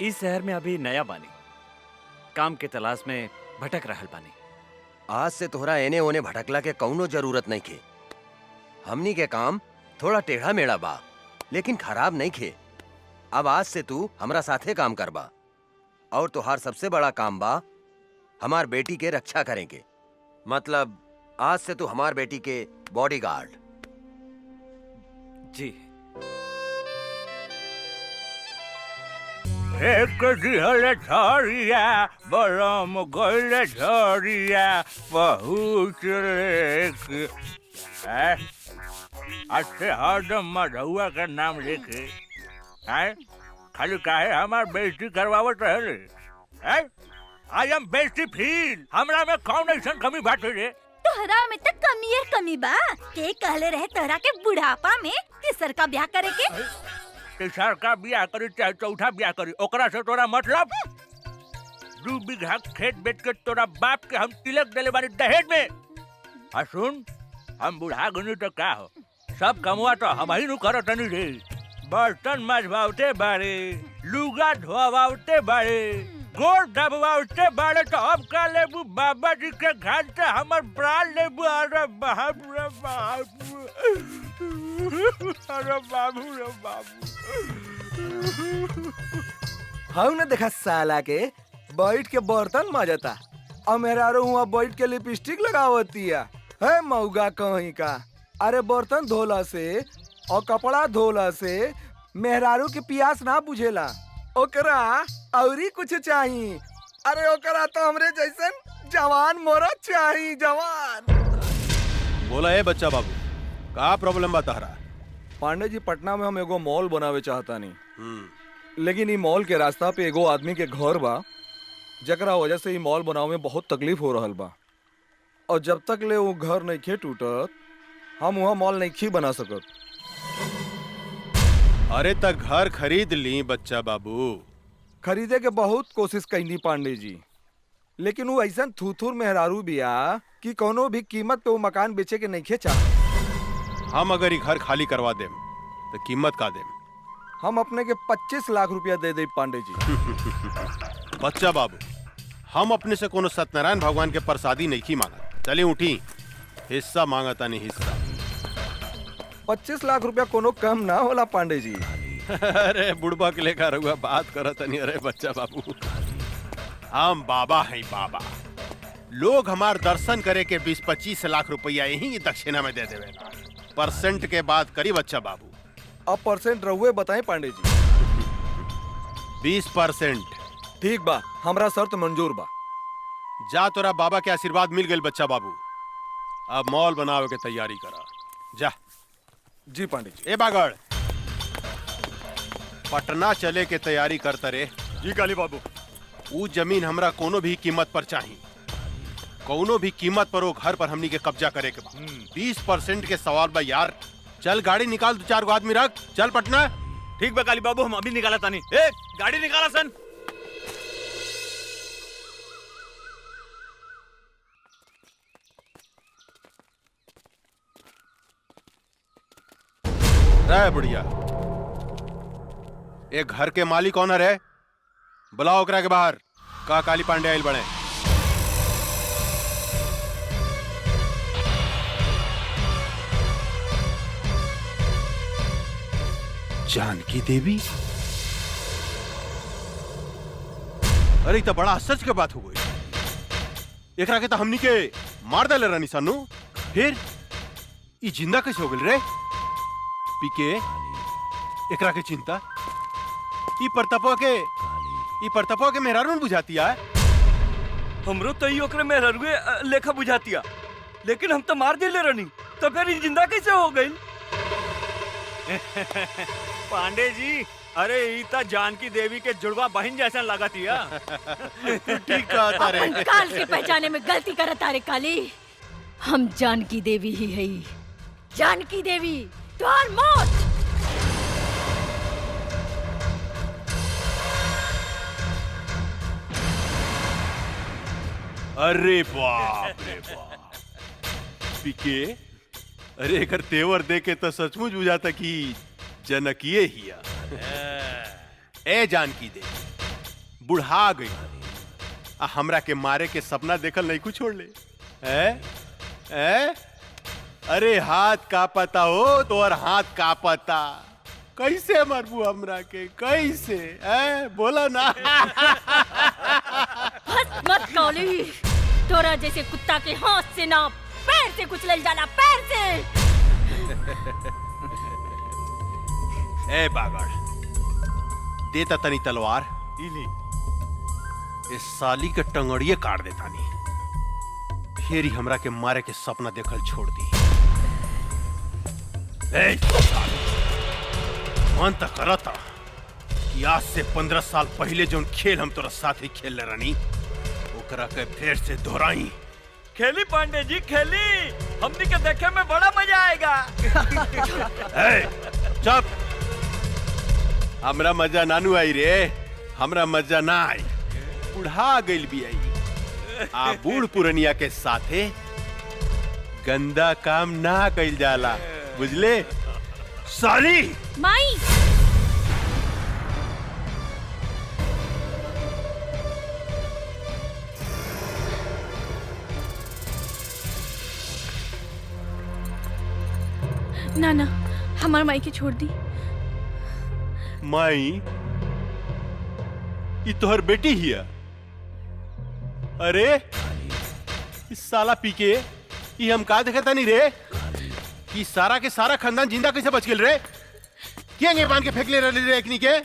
इस शहर में अभी नया बानी, काम के तलाश में भटक रहल बानी। आज से तोहरा एने ओने भटकला के कौनो जरूरत नहीं खे। हमनी के काम थोड़ा टेढ़ा मेढ़ा बा, लेकिन खराब नहीं खे। अब आज से तू हमरा साथे काम करबा, और तोहार सबसे बड़ा काम बा हमार बेटी के रक्षा करेंगे। मतलब आज से तू हमार बेटी के बॉडीगार्ड। जी। एक दिहल झरिया बरम गइल झरिया बहुत लेके अच्छे हरदम मधुआ का नाम लेके है खाली काहे हमार बेइज्जती करवावत रहे। आई एम बेइज्जती फील। हमरा में कौन ऐसन कमी बाटे रे? तोहरा में तो कमी कमी बा। के कहले रहे तोहरा के बुढ़ापा में तीसर का ब्याह करे के? तीसर का ब्याह करी चाहे चौथा ब्याह करी, ओकरा से तोरा मतलब? 2 बीघा खेत बेच के तोरा बाप के हम तिलक देले बानी दहेज में। आ सुन, हम बुढ़ा गनी तो का हो, सब कमवा तो हम ही नु करत नहीं रे। बर्तन मजवावते बारे, लुगा धोवावते बारे, गोड़ दबवावते बारे, तो अब का लेबू बाबा जी के घर से हमर प्राण लेबू। अरे बाप रे बाप, अरे बाबू रे बाबू। हाँ ने देखा साला के बैठ के बर्तन माजता और मेरा हुआ बैठ के लिपस्टिक लगावती है मऊगा कहीं का। अरे बर्तन धोला से और कपड़ा धोला से मेहरारू के प्यास ना बुझेला, ओकरा औरी कुछ चाहिए। अरे ओकरा तो हमरे जैसन जवान मोरा चाहिए, जवान। बोला है बच्चा बाबू, का प्रॉब्लम बता रहा? पांडे जी, पटना में हम एगो मॉल बनावे चाहता नहीं, लेकिन ई मॉल के रास्ता पे एगो आदमी के घर बा, जकरा वजह से ई मॉल बनावे में बहुत तकलीफ हो रहल बा। और जब तक ले वो घर नहीं खे टूटत, हम वहाँ मॉल नहीं बना सकत। अरे तक घर खरीद ली बच्चा बाबू। खरीदे के बहुत कोशिश कैनी पांडे जी, लेकिन वो ऐसा थूथूर मेहरारू बिया कि कोनो भी कीमत पे वो मकान बेचे के नहीं खे चाह। हम अगर ये घर खाली करवा देम तो कीमत का देम? हम अपने के 25 लाख रुपया दे दे पांडे जी। बच्चा बाबू, हम अपने से कोनो सत्यनारायण भगवान के प्रसादी नहीं मांगा। चले उठी, हिस्सा मांगता नहीं हिस्सा। 25 लाख रुपया कोनो कम ना होला पांडे जी। अरे बुढ़बा के लेकर हुआ बात करत नहीं। अरे बच्चा बाबू, हम बाबा हैं बाबा। लोग हमार दर्शन करे के 20-25 लाख रुपया यही दक्षिणा में दे देवे। परसेंट के बात करी बच्चा बाबू। अब परसेंट रहुए बताएं पांडे जी। 20%। ठीक बा, हमरा शर्त मंजूर बा। जा, तोरा बाबा के आशीर्वाद मिल गए बच्चा बाबू। अब मॉल बनावे के तैयारी करा जा। जी पांडे जी। ए बागड़, पटना चले के तैयारी करता रे। जी काली बाबू। वो जमीन हमरा कोनो भी कीमत पर चाहिए। कोनो भी कीमत पर वो घर पर हमनी के कब्जा करे के बा। 20% के सवाल बा यार। चल गाड़ी निकाल, 2-4 गो आदमी रख, चल पटना। ठीक बा काली बाबू, हम अभी निकाला तानी। ए गाड़ी निकाला सन। रे बुढ़िया, एक घर के मालिक कौन है? बुलाओ ओकरा के बाहर। का काली पांडे आइल बने? जानकी देवी? अरे तो बड़ा आश्चर्य के बात हो गई। एकरा के तो हमनी के मार डाले रानी सानू, फिर ई जिंदा कैसे हो गई रे? पीके एकरा के चिंता ई परतपो के मेहरारून बुझाती है। हमरो तो ई ओकरे मेहरुए लेखा बुझातिया, लेकिन हम तो मार दिले रहनी, तो फिर ई जिंदा कैसे हो गई? पांडे जी, अरे ईता जानकी देवी के जुड़वा बहन जैसा लगातिया। ठीक कहता रे। अपन काल के पहचाने में गलती करत तारे काली। हम जानकी देवी ही है। जानकी देवी तुम्हार मौत। अरे बाप रे बाप पीके, अरे एकर तेवर देखे तो सचमुच बुझाता कि जनकिए हिया। ए जानकी दे बुढ़ा गई, हमरा के मारे के सपना देखल नहीं कुछ छोड़ ले। अरे हाथ का पता हो तो और हाथ का पता, कैसे मरबू हमरा के, कैसे? बोला ना। हंस मत काली, तोरा जैसे कुत्ता के हाथ से ना पैर से कुचल जाला, पैर से। ए बागड़, देता तनी तलवार, इस साली के टंगड़िए काट देता नी, फिर ही हमरा के मारे के सपना देखल छोड़ दी। मन तक करता कि आज से 15 साल पहले जो खेल हम तोरा साथ ही खेल रानी, ओकरा के फिर से दोहराई। खेली पांडे जी खेली, हमनी के देखे में बड़ा मजा आएगा। चुप, हमरा मजा नानू आई रे, हमरा मजा ना आई, बुढ़ा गइल भी आई। आ बूढ़ पुरनिया के साथे गंदा काम ना कइल जाला, बुझले साली? माई ना ना, हमार माई के छोड़ दी। माई ये तोहर बेटी हिया? अरे इस साला पीके ये हम का देखता नहीं रे कि सारा के सारा खानदान जिंदा कैसे बच गेल रे? क्या बांध के फेंक ले रहे एकनी के?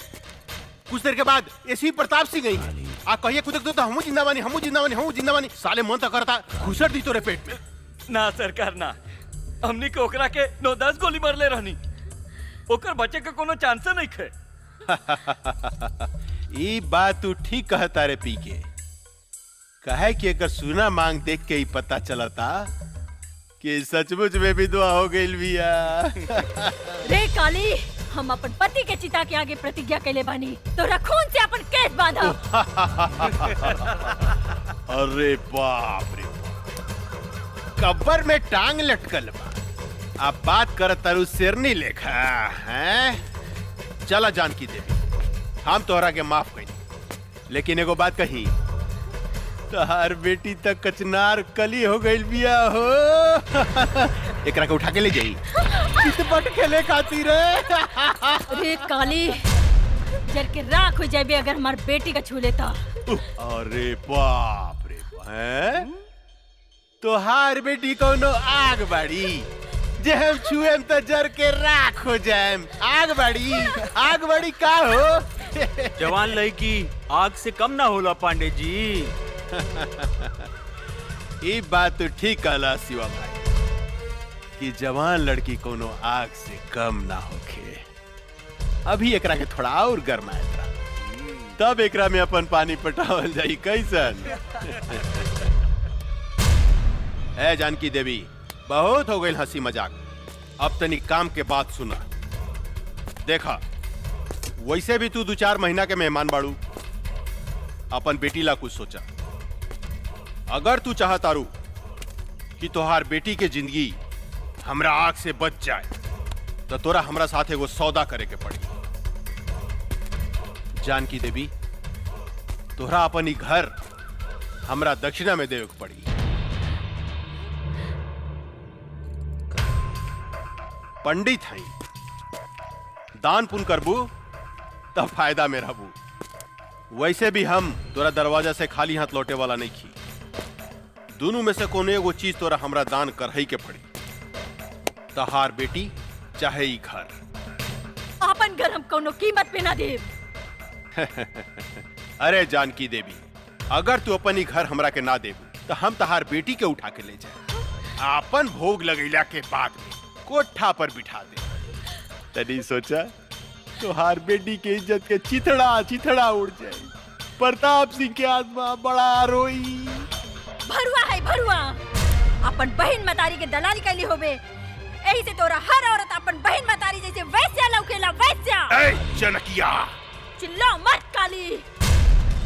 कुछ देर के बाद ऐसी प्रताप सिंह गई आ कहिए कुदक दो तो हमू जिंदा बानी, हमू जिंदा बानी, हमू जिंदा बानी। साले मन तक करता घुसर दी तोरे पेट में। ना सरकार ना, हमनी के ओकरा के 9-10 गोली मारले रहनी, ओकर बचे के कोनो चांस नहीं खे। ये बात तू ठीक कहता रे पीके, कहे कि एकर सुना मांग देख के ही पता चलता कि सचमुच में भी दुआ हो गई बिया। रे काली, हम अपन पति के चिता के आगे प्रतिज्ञा कैले बानी, तोरा खून से अपन केस बांधा। अरे बाप रे, कब्र में टांग लटकल बा, अब बात कर तरु शेरनी लेखा हैं? चला जानकी देवी, हम तोहरा के माफ कही, लेकिन एगो बात कही, तोहार बेटी तक कचनार कली हो गई बिया हो। एकरा के उठा के ले जाई, चितपट खेले खातिर। रे काली, जर के राख हो जाबे अगर हमार बेटी का छू लेता। अरे बाप रे बाप, तोहार बेटी कोनो आग बाड़ी, जे हम छुएम तो जर के राख हो जाएम। आग बाड़ी का हो? जवान लड़की आग से कम ना होला पांडे जी। ये बात तो ठीक कहला शिवा भाई कि जवान लड़की कोनो आग से कम ना होखे। अभी एकरा के थोड़ा और गरमाए था, तब एकरा में अपन पानी पटावल जाई कैसन। ए जानकी देवी, बहुत हो गई हंसी मजाक, अब तनी काम के बात सुना। देखा, वैसे भी तू 2-4 महीना के मेहमान बाड़ू, अपन बेटी ला कुछ सोचा। अगर तू चाहतारू कि तोहार बेटी के जिंदगी हमरा आग से बच जाए, तो तोरा हमरा साथ एगो सौदा करे के पड़ी। जानकी देवी, तोहरा अपन ही घर हमरा दक्षिणा में देवे के पड़ी। पंडित हई, दान पुण्य करबू तब फायदा में रहबू। वैसे भी हम तोरा दरवाजा से खाली हाथ लौटे वाला नहीं खी। दोनों में से कोनो एगो चीज तोरा हमरा दान करही के पड़ी। तहार बेटी चाहे ई घर। अपन घर हम कोनो कीमत पे ना देब। अरे जानकी देवी, अगर तू अपन ही घर हमरा के ना देबू तो हम तहार बेटी के उठा के ले जाए, अपन भोग लगैला के बाद में कोठा पर बिठा दे। तनी सोचा तुहार बेटी के इज्जत के चिथड़ा चिथड़ा उड़ जाए। प्रताप सिंह के आत्मा बड़ा रोई। भरुआ है भरुआ, अपन बहन मतारी के दलाली कैली होबे। यही से तोरा हर औरत अपन बहन मतारी जैसे वैस्या लौकेला वैस्या। ए जनकिया, चिल्ला मत काली।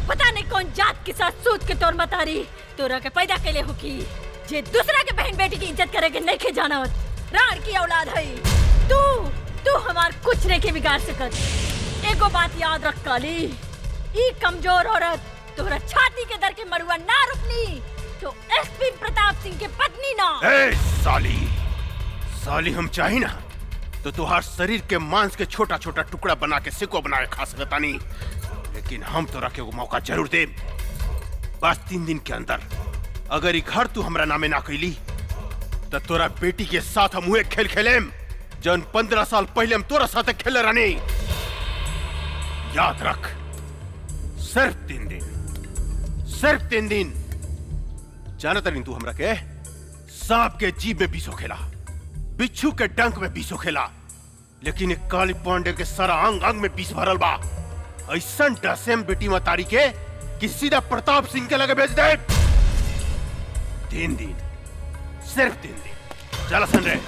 पता नहीं कौन जात के साथ सोच के तोर मतारी तोरा के पैदा कैले हो की जे दूसरा के बहन बेटी की इज्जत करे के नहीं के जानत। राण की औलाद है तू हमार कुछ नहीं के बिगाड़ सकत। एगो बात याद रख काली, ई कमजोर औरत तोरा छाती के दर के मरुआ ना रुकनी तो एसपी प्रताप सिंह के पत्नी ना। ए साली हम चाही ना तो तुहार शरीर के मांस के छोटा छोटा टुकड़ा बना के सिको बना के खा सकता नहीं, लेकिन हम तोरा के वो मौका जरूर दे। बस 3 दिन के अंदर अगर ई घर तू हमरा नामे ना कैली तो तोरा बेटी के साथ हम हुए खेल खेलेम जौन 15 साल पहले हम तोरा साथ खेले रहनी। याद रख, सिर्फ 3 दिन। जानत रही तू हमरा के सांप के जीभ में बीसो खेला, बिच्छू के डंक में बीसो खेला, लेकिन एक काली पांडे के सारा अंग अंग में बीस भरल बा। ऐसा डसेम बेटी मतारी के कि सीधा प्रताप सिंह के लगे भेज दे। 3 दिन, सिर्फ 3 दिन। चला सन रे।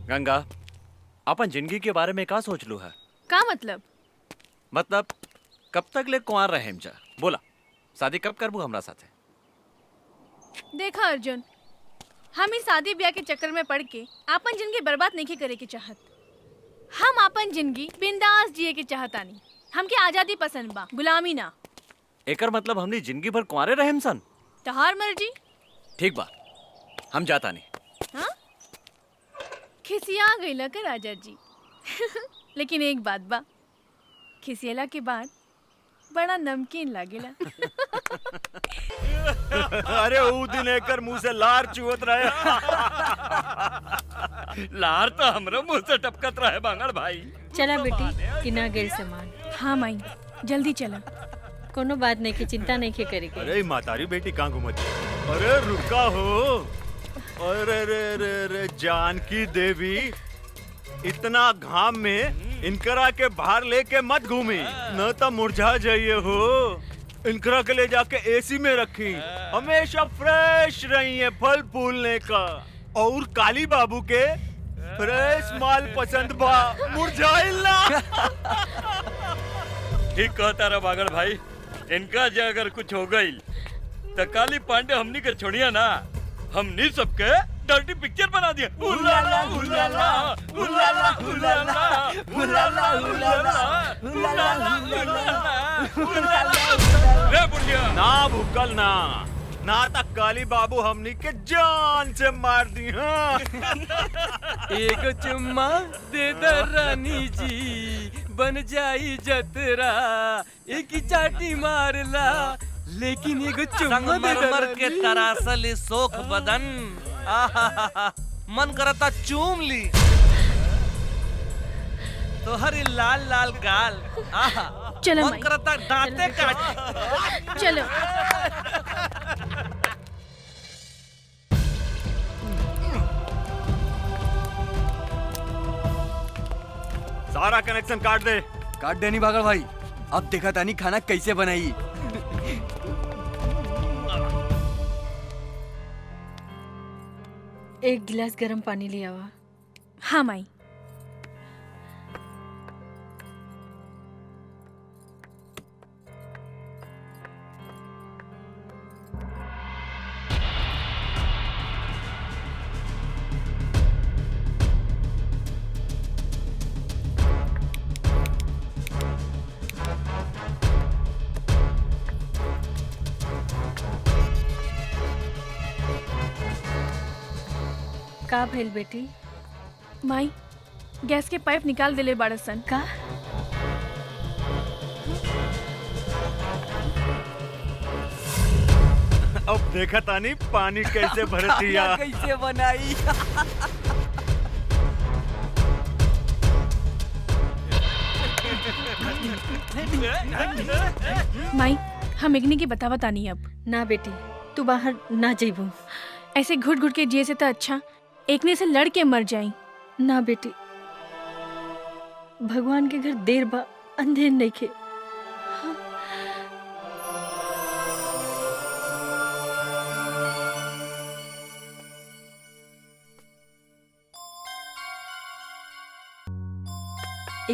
गंगा, अपन जिंदगी के बारे में का सोच लू है? का मतलब कब तक ले कुंवार रहे जा? बोला, शादी कब करबू हमरा साथे? देखा अर्जुन, हम ही शादी ब्याह के चक्कर में पड़ के अपन जिंदगी बर्बाद नहीं करे के चाहत। हम अपन जिंदगी बिंदास जिए के चाहतानी। हमके आजादी पसंद बा, गुलामी ना। एकर मतलब हमनी जिंदगी भर कुंवारे रहेम सन? तहार मर्जी। ठीक बा, हम जाता नहीं। हाँ? खिसिया गईला का राजा जी। लेकिन एक बात बा, खिसियला के बाद बड़ा नमकीन लागेला। अरे ऊ दिन एकर मुंह से लार चुवत रहे। लार तो हमरो मुंह से टपकत रहे बांगड़ भाई। चला बेटी, किना गेल सामान। हाँ माई, जल्दी चला। कोनो बात नहीं की चिंता नहीं के करेगी। अरे मातारी बेटी कहाँ घूमत? अरे रुका हो। अरे रे रे रे जानकी देवी, इतना घाम में इनकरा के बाहर लेके मत घूमी, न तो मुरझा जाइए हो। इनकरा के ले जाके एसी में रखी, हमेशा फ्रेश रही है फल फूलने का। और काली बाबू के फ्रेश माल पसंद बा, मुरझाइल ना। ठीक कहता रहा बागड़ भाई। इनका जो अगर कुछ हो गई तो काली पांडे हमनी के छोड़िया ना, हमनी सबके डर्टी पिक्चर बना दिया। उलाला उलाला उलाला उलाला उलाला उलाला उलाला। रे बुढ़िया, ना भूकल ना तक काली बाबू हमनी के जान से मार दी। हाँ। एक चुम्मा दे दे रानी जी, बन जाई जतरा। एक ही चाटी मारला, लेकिन एक चुम्मा दे दे संगमरमर के तरासल सोख बदन, आहा मन करता चूम ली। तो हरी लाल लाल गाल, आहा चलो मन माई। करता दांते काट। चलो। सारा कनेक्शन काट दे। काट देनी बागड़ भाई, अब देखा तानी खाना कैसे बनाई। एक गिलास गर्म पानी ले आवा। हाँ माई। का भइल बेटी? माई गैस के पाइप निकाल देले बाड़सन। का? अब देखा तानी पानी कैसे भरतिया। कैसे बनाई? माई हम एकनी के बतावा तानी अब। ना बेटी, तू बाहर ना जइबू। ऐसे घुट घुट के जिए से तो अच्छा एकने से लड़ के मर जाई। ना बेटी, भगवान के घर देर बा अंधेर नइखे। एक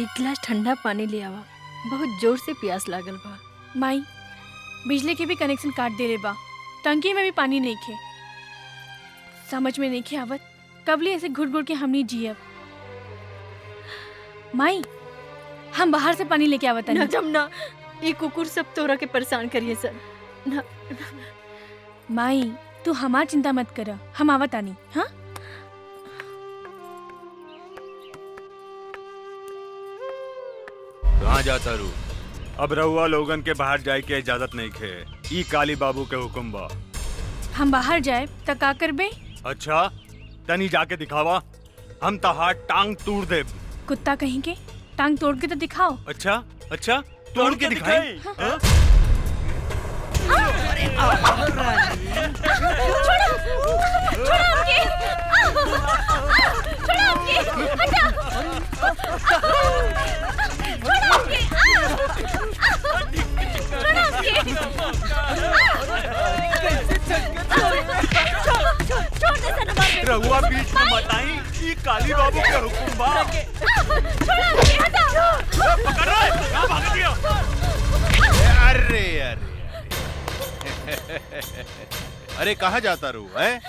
गिलास ठंडा पानी ले आवा, बहुत जोर से प्यास लागल बा। माई बिजली के भी कनेक्शन काट देले बा, टंकी में भी पानी नहीं खे। समझ में नहीं खे आवत कबले ऐसे घुट घुट के हमनी जियब। माई हम बाहर से पानी लेके आवत ना जमुना, ये कुकुर सब तोरा के परेशान करिए सर। ना माई तू हमार चिंता मत कर, हम आवत आनी। हाँ कहाँ जाता रू? अब रहुआ लोगन के बाहर जाए के इजाजत नहीं खे। ई काली बाबू के हुक्म बा। हम बाहर जाए त का करबे? अच्छा तनी जाके दिखावा, हम तहार टांग तोड़ दे। कुत्ता कहीं के टांग तोड़ के तो दिखाओ। अच्छा अच्छा तोड़ के दिखाई। हाँ? रहुआ बीच में मत आई, ये काली बाबू के हुक्म बा। पकड़ रहा है, कहाँ भाग गया? अरे अरे अरे कहाँ जाता रू है?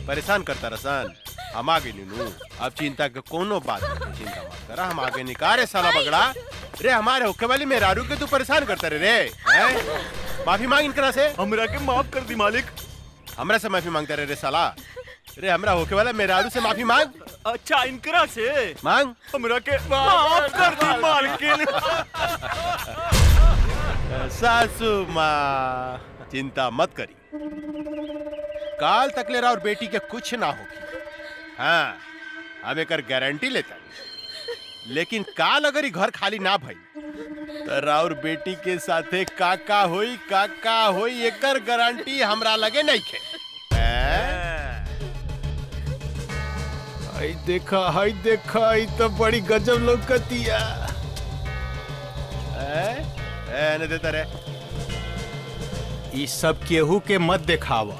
परेशान करता रसान। हम आगे नीनू, अब चिंता के कोनो बात नहीं, चिंता मत करा, हम आगे निकारे साला बगड़ा। रे हमारे होके वाली मेहरारू के तू परेशान करता रे हैं? माफी मांग इनकरा से। हमरा के माफ कर दी मालिक। हमरा से माफी मांगता रे साला। रे हमरा होके वाला मेहरारू से माफी मांग। अच्छा इनकरा से मांग। हमरा के माफ कर दी मालकिन। सासू माँ चिंता मत करी, काल तक ले और बेटी के कुछ ना होगी। हाँ हम एक गारंटी लेता, लेकिन काल अगर ही घर खाली ना भई तो राउर बेटी के साथे काका होई एकर गारंटी हमरा लगे नहीं खे। हाय देखा ई तो बड़ी गजब लौकतिया। ने देता रे, ई सब केहू के मत दिखावा,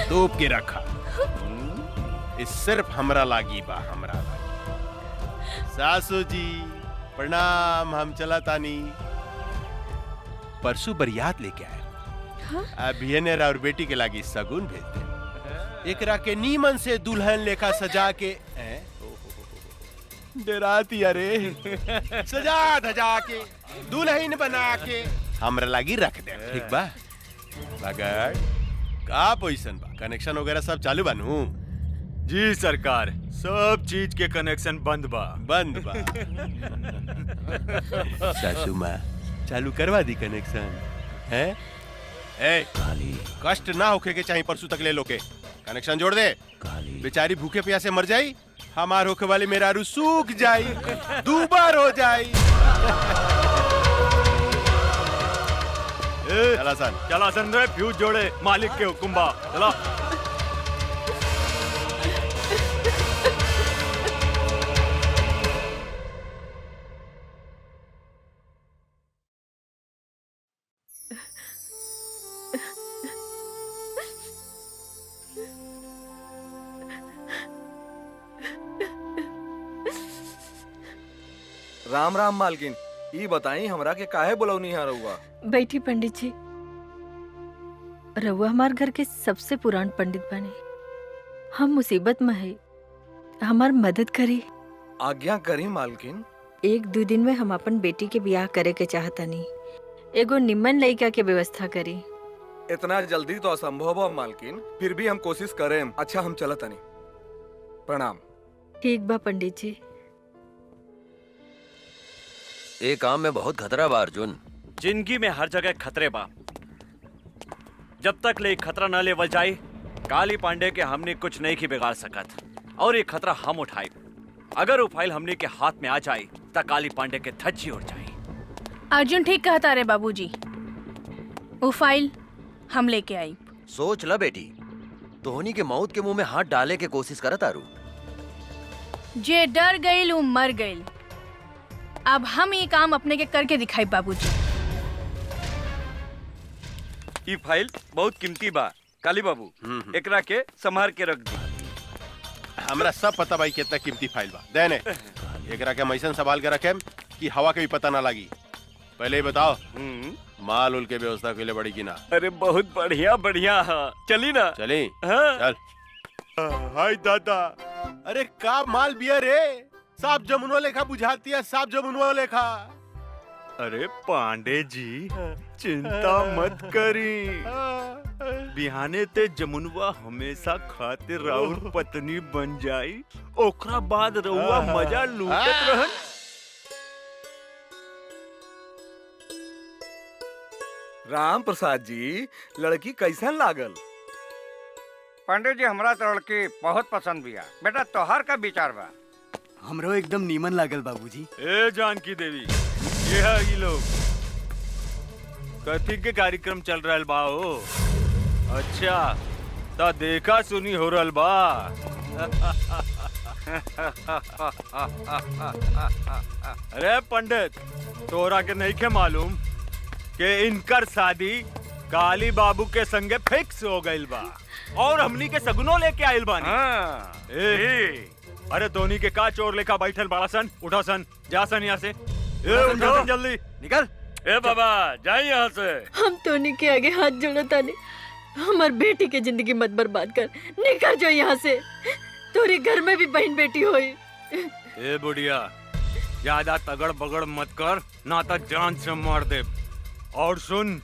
तोप के रखा। इस सिर्फ हमरा लागी बा, हमरा लागी। सासू जी प्रणाम, हम चला तानी। परसों बरियात लेके आए। हाँ? अभी ने और बेटी के लागी सगुन भेज दे। एकरा के नीमन से दुल्हन लेखा सजा के डराती अरे सजा धजा के दुल्हन बना के हमरा लागी रख दे, ठीक बा? मगर का पोजीशन बा, कनेक्शन वगैरह सब चालू बनू? जी सरकार, सब चीज के कनेक्शन बंद बा। सासू माँ चालू करवा दी कनेक्शन है? ए कष्ट ना होके के चाहिए, परसों तक ले लो के कनेक्शन जोड़ दे। बेचारी भूखे प्यासे मर जाई, हमार होके वाली मेहरारू सूख जाई, दूबार हो जाई। चला सन रे, फ्यूज जोड़े, मालिक के हुक्म बा। चला राम राम मालकिन, ई बताई हमरा के काहे बुलौनी है रहुआ? बैठी पंडित जी, रहुआ हमार घर के सबसे पुरान पंडित बने। हम मुसीबत में है, हमार मदद करी। आज्ञा करी मालकिन। 1-2 दिन में हम अपन बेटी के ब्याह करे के चाहतानी, एगो निम्मन लड़का के व्यवस्था करी। इतना जल्दी तो असंभव है मालकिन, फिर भी हम कोशिश करें। अच्छा हम चलत नहीं। प्रणाम। ठीक बा पंडित जी। ए काम में बहुत खतरा बा अर्जुन। जिंदगी में हर जगह खतरे बा। जब तक ले खतरा न लेवल जाए काली पांडे के हमने कुछ नहीं की बिगाड़ सकत और ये खतरा हम उठाए। अगर वो फाइल हमने के हाथ में आ जाए तो काली पांडे के धज्जी उड़ जाए। अर्जुन ठीक कहता रे बाबूजी, वो फाइल हम लेके आई। सोच ल बेटी, तोहनी के मौत के मुंह में हाथ डाले के कोशिश करत आरू। जे डर गईल वो मर गईल। अब हम ये काम अपने के करके दिखाई बाबूजी। ये फाइल बहुत कीमती बा काली बाबू, एकरा के संभार के रख दी। हमरा सब पता भाई कितना कीमती फाइल बा। देने एकरा के मैसन संभाल के रखे कि हवा के भी पता ना लगी। पहले ही बताओ माल उल के व्यवस्था के लिए बड़ी की ना। अरे बहुत बढ़िया बढ़िया है, चली ना। चली हाँ। चल। हाय दादा, अरे का माल बिया रे, साफ जमुनवा लेखा बुझाती है, साफ जमुनवा लेखा। अरे पांडे जी चिंता मत करी, बिहाने ते जमुनवा हमेशा खातिर राउर पत्नी बन जाई, ओकरा बाद रउआ मजा लूटत रहन। राम प्रसाद जी, लड़की कैसन लागल? पंडित जी हमरा तो लड़की बहुत पसंद बिया। बेटा तोहर का विचार बा? हमरो एकदम नीमन लागल बाबूजी। ए जानकी देवी, ये है ये लोग कथी के कार्यक्रम चल रहल बा हो? अच्छा ता देखा सुनी हो रहल बा। अरे पंडित, तोरा के नहीं के मालूम कि इनकर शादी काली बाबू के संगे फिक्स हो गइल बा और हमनी के सगुनो लेके आइल बानी। अरे धोनी के का चोर लेखा बैठल बड़ा सन, उठा सन, जा सन यहाँ से। उठा सन जल्दी, निकल। ए बाबा जाए यहाँ से। हम टोनी के आगे हाथ जोड़ो तानी, हमार बेटी के जिंदगी मत बर्बाद कर। निकल जो यहाँ से, तोरे घर में भी बहन बेटी होई। ए बुढ़िया, ज्यादा तगड़ बगड़ मत कर, ना तो जान से मार दे। और सुन,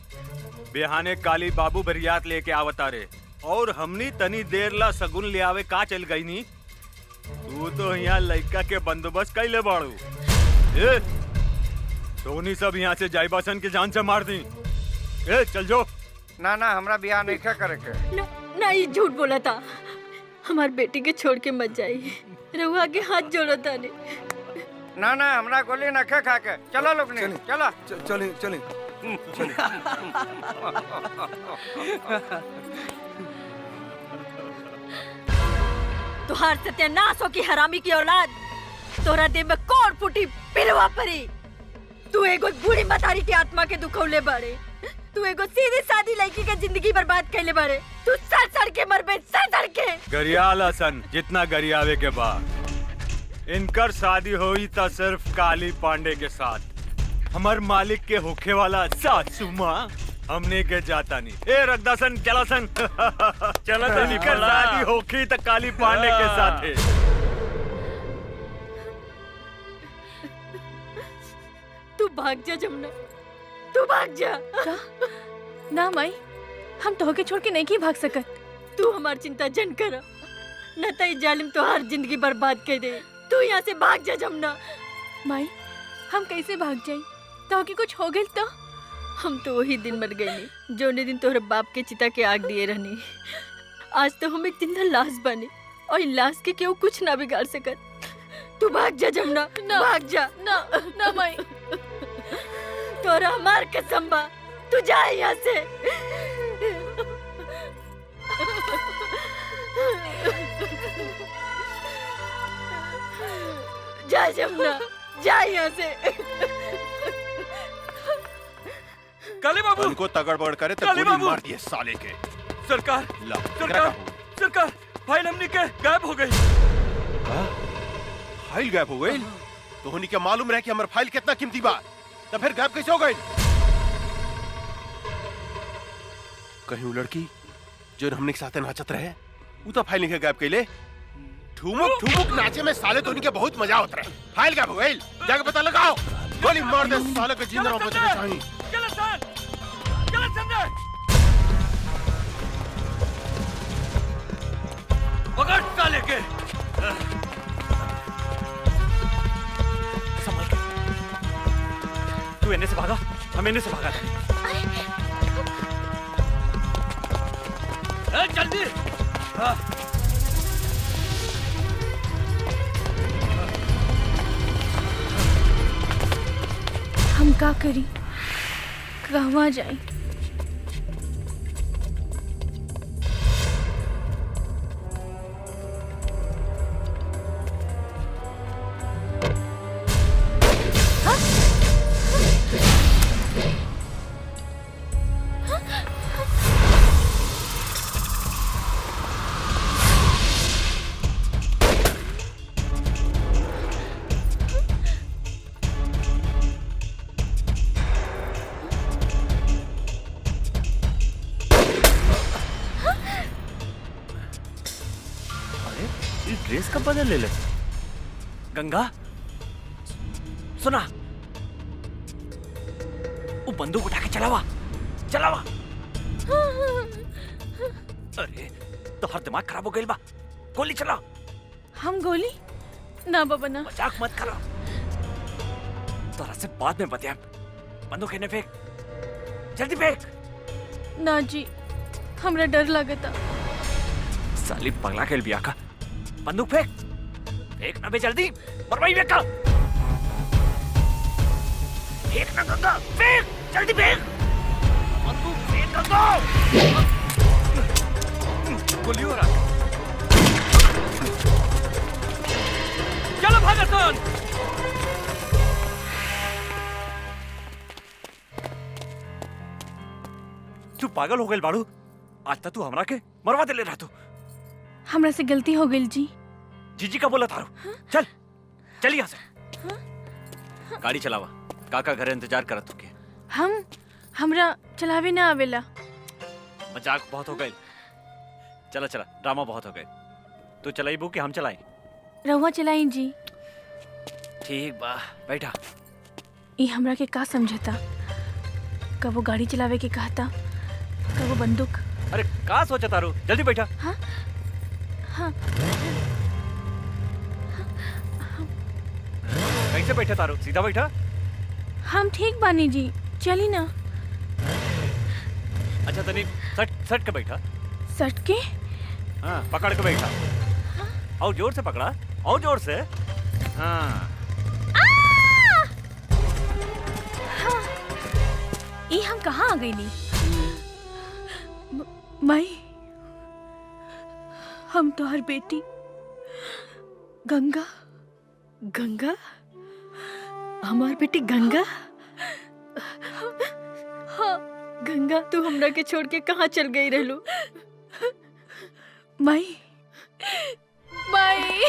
बिहाने काली बाबू बरियात लेके आवता रे और हमनी तनी देर ला सगुन ले आवे का चल गई नी। तू तो यहाँ लड़का के बंदोबस्त कैले बाड़ू। ए धोनी सब यहाँ से जाइबासन के जान से मार दी। ए चल जो। ना ना हमरा बियाह नहीं करे के। ना ये झूठ बोला था, हमार बेटी के छोड़ के मत जाइए। रहुआ के हाथ जोड़ो तानी। ना ना हमरा गोली न खा के। चलो लोग ने चला। चली चली। तुहार सत्यानाश हो की हरामी की औलाद। तोरा देह में कौन फूटी पिलवा परी। तू एगो बूढ़ी मतारी की आत्मा के दुखौले बाड़े। तू एगो सीधी सादी लड़की के जिंदगी बर्बाद कैले बाड़े। तू सड़ सड़ के मरबे, सड़ सड़ के। गरियाल हसन जितना गरियावे के बाद इनकर शादी हुई था सिर्फ काली पांडे के साथ। हमार मालिक के होखे वाला सासू माँ हमने के जाता नहीं। ए रगदासन चला सन। चला तो निकल, शादी होखी तो काली पांडे के साथ है। तू भाग जा जमुना, तू भाग जा। ना माई, हम तोहके छोड़ के नहीं की भाग सकत। तू हमार चिंता जन कर, न तो जालिम तोहार जिंदगी बर्बाद कर दे। तू यहाँ से भाग जा जमुना। माई हम कैसे भाग जाई? तोहके कुछ हो गइल तो? हम तो वही दिन मर गए जोने दिन तोहरे बाप के चिता के आग दिए रहनी। आज तो हम एक जिंदा लाश बने और लाश के केहू कुछ ना बिगाड़ सकत। तू भाग जा जमुना, भाग जा। ना ना माई, तोरा हमार कसम बा, तू जा यहाँ से। जा जमुना, जा यहाँ से। काली बाबू उनको तगड़ बगड़ करे तो काली गोली बाबू! मार दिए साले के। सरकार ला, सरकार सरकार, फाइल हमने के गायब हो गई। फाइल गायब हो गई? तो होनी क्या मालूम रहे कि हमारा फाइल कितना कीमती बा, तो फिर गायब कैसे हो गई? कहीं वो लड़की जो हमने के साथ नाचत रहे वो तो फाइल नहीं गायब कैले। ठुमुक ठुमुक नाचे में साले तो उनके बहुत मजा होता रहे। फाइल गायब हो गई, जाके पता लगाओ। गोली मार दे साले के, जिंदा रहो बचने चाहिए। चलो सर, चलो संजय। पकड़ साले के। संभल के। तू इन्हें से भागा, हम इन्हें से भागा था। जल्दी। हम का करी, कहवा जाए? ड्रेस कब बदल ले? गंगा सुना, वो बंदूक उठा के चलावा चलावा। अरे तो हर दिमाग खराब हो गई बा, गोली चलाओ। हम गोली ना बाबा ना। मजाक मत करो, तोरा से बाद में बतिया। बंदूक इन्हें फेंक, जल्दी फेंक। ना जी, हमरा डर लगता। साली पगला खेल बिया का। बंदूक फेंक, फेंक ना बे जल्दी, मरवाई बेका। फेंक ना गंगा, फेंक जल्दी फेंक। बंदूक फेंक गंगा। गोली हो रहा। चलो भागसन। तू पागल हो गई बाड़ू, आज तक तू हमरा के मरवा दे ले रहा तू। हमरा से गलती हो गई जी। जीजी का बोला थारू। चल चल यहाँ से। गाड़ी चलावा, काका घर इंतजार करत तुके। हमरा चलावे ना आवेला। मजाक बहुत हो गई, चला चला, ड्रामा बहुत हो गए। तू चलाई बू कि हम चलाई? रहुआ चलाई जी। ठीक बा, बैठा। ये हमरा के का समझता, कबो गाड़ी चलावे के कहता, कबो बंदूक। अरे का सोचा तारू, जल्दी बैठा। हाँ हाँ। कैसे बैठा तारू, सीधा बैठा। हम ठीक बानी जी, चली ना। अच्छा तनी सट सट के बैठा। सट के? हाँ पकड़ के बैठा। और जोर से पकड़ा, और जोर से। हाँ ये हम कहाँ आ गई नी? माई, हम तो हर बेटी गंगा। गंगा? हमार बेटी गंगा? हाँ गंगा, तू हमरा के छोड़ के कहाँ चल गई रहलू? माई माई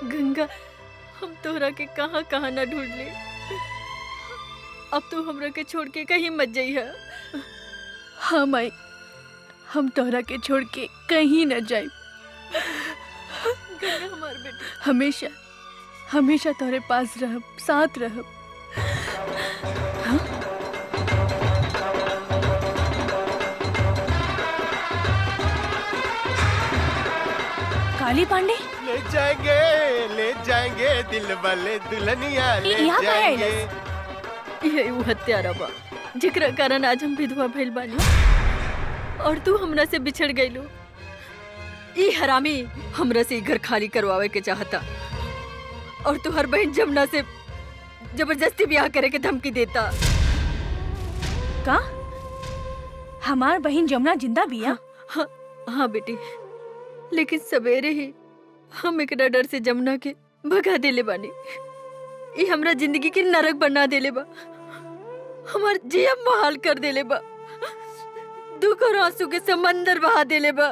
गंगा, हम तोहरा के कहाँ कहाँ ना ढूंढ ले। अब तू हमरा के छोड़ के कहीं मत जाइहा। हाँ माई, हम तोहरा के छोड़ के कहीं न जाए। गंगा हमार बेटी, हमेशा हमेशा तोहरे पास रहब, साथ रहब। हाँ? काली पांडे ले जाएंगे दिल वाले दुल्हनिया ले यहाँ का है जाएंगे। यही वो हत्यारा बा जेकरा कारण आज हम विधवा भइल बानी और तू हमरा से बिछड़ गइलू। ई हरामी हमरा से घर खाली करवावे के चाहता और तू हर बहन जमुना से जबरदस्ती ब्याह करे के धमकी देता। का? हमार बहन जमुना जिंदा बिया? हाँ बेटी, लेकिन सवेरे ही हम एकरा डर से जमुना के भगा देले बानी। ये हमरा जिंदगी के नरक बना देले बा, हमार जिया मुहाल कर देले बा, दुख और आंसू के समंदर बहा देले बा।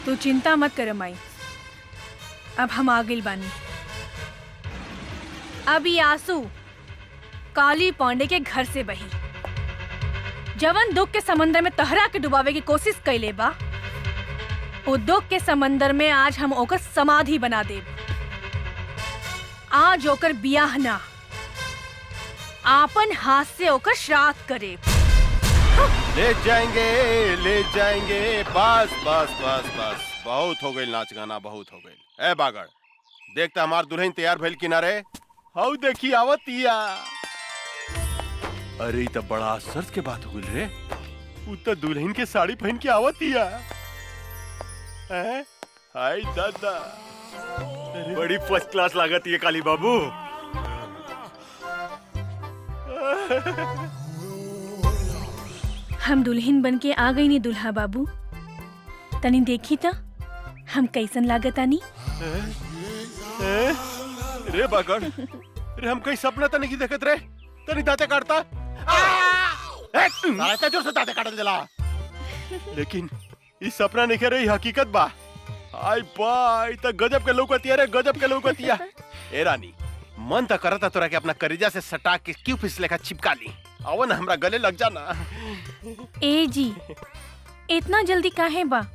तू चिंता मत कर माई, अब हम आ गइल बानी। अब ये आंसू काली पांडे के घर से बही। जवन दुख के समंदर में तहरा के डुबावे की कोशिश कैले बा, वो दुख के समंदर में आज हम ओकर समाधि बना देब। आज ओकर बियाह ना, आपन हाथ से ओकर श्राद्ध करे। ले जाएंगे बस बस बस बस बहुत हो गई नाच गाना, बहुत हो गई। ए बागड़, देखता हमार दुल्हन तैयार भइल किनारे। हाउ देखी आवतिया। अरे तो बड़ा आश्चर्य के बात हो गई रे, उ तो दुल्हन के साड़ी पहन के आवतिया। हाय दादा, बड़ी फर्स्ट क्लास लागत ये काली बाबू। हम दुल्हन बन के आ गई नी दुल्हा बाबू, तनी देखी तो हम कैसन लागत आनी। रे बागड़, रे हम कहीं सपना तो नहीं देखत रे, तनी दांते काटता। साला जोर से दांते काटल जला। लेकिन इस सपना नहीं रही, हकीकत बा। आई बाई तो गजब के लौकतिया रे, गजब के लौकतिया। ए रानी, मन तो करता तोरा के अपना करेजा से सटा के क्यों फिसले का चिपका ली। आओ ना हमरा गले लग जाना। ए जी, इतना जल्दी काहे बा?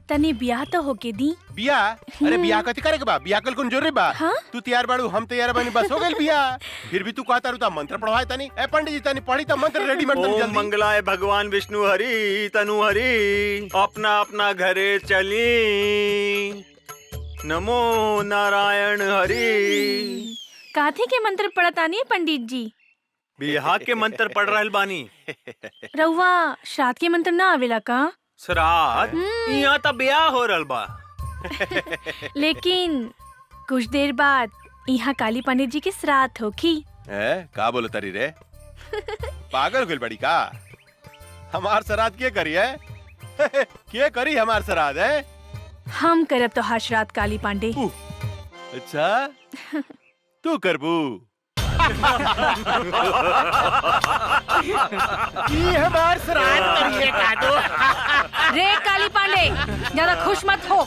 तने ब्याह तो होके दी। बियाह? अरे बियाह कथी करे के बा? बियाह कल कौन जरूरी बा? हाँ? तू तैयार बाड़ू, हम तैयार बानी, बस हो गइल बियाह। फिर भी तू कहता रहता मंत्र पढ़वाए तनी। ए पंडित जी तनी पढ़ी त मंत्र रेडीमेड तनी ओम जल्दी। मंगलाय भगवान विष्णु हरि तनु हरि, अपना अपना घरे चली। नमो नारायण हरि। काथे के मंत्र पढ़तानी पंडित जी? बिहार के मंत्र पढ़ रहल बानी। रउआ श्राद्ध के मंत्र ना आवेला का? श्राद्ध? यहाँ तो ब्याह हो रहल बा। लेकिन कुछ देर बाद यहाँ काली पंडित जी के श्राद्ध होखी। का बोलो तरी रे? पागल गइल बड़ी का? हमार श्राद्ध के करी है? के करी हमार श्राद्ध है? हम करब तो हर श्राद्ध काली पांडे। अच्छा, तू करबू? ये हमार श्राद्ध करिए काटो। रे काली पांडे, ज्यादा खुश मत हो।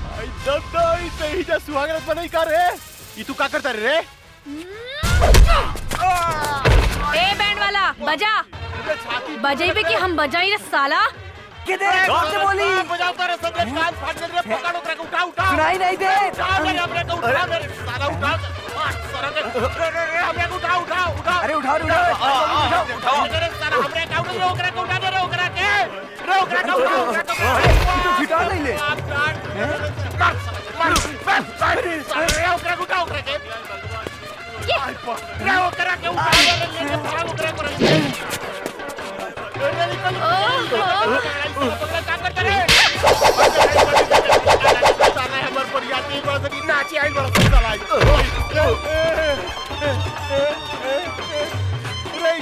आई दादा, ई सही जा सुहागरात बनई का रे? ई तू का करता रे? ए बैंड वाला, बजा। बजाइबे कि हम बजाई रे साला। किधर बोली? बजाओ कर सब कान फाड़ दे रे, पकड़ो करे उठा उठा। सुनाई नहीं दे। उठा मेरे हमरे को उठा मेरे साला उठा। साला रे हमरे को उठा उठा उठा। अरे उठाओ उठाओ। मेरे साला हमरे का उठा ओकरा को उठा दे रे, ओकरा के रे, ओकरा का उठा। तू फिटा नहीं ले। मार रे ओकरा को उठा, ओकरा के रे, ओकरा के उठा दे रे, भाग ओकरा को।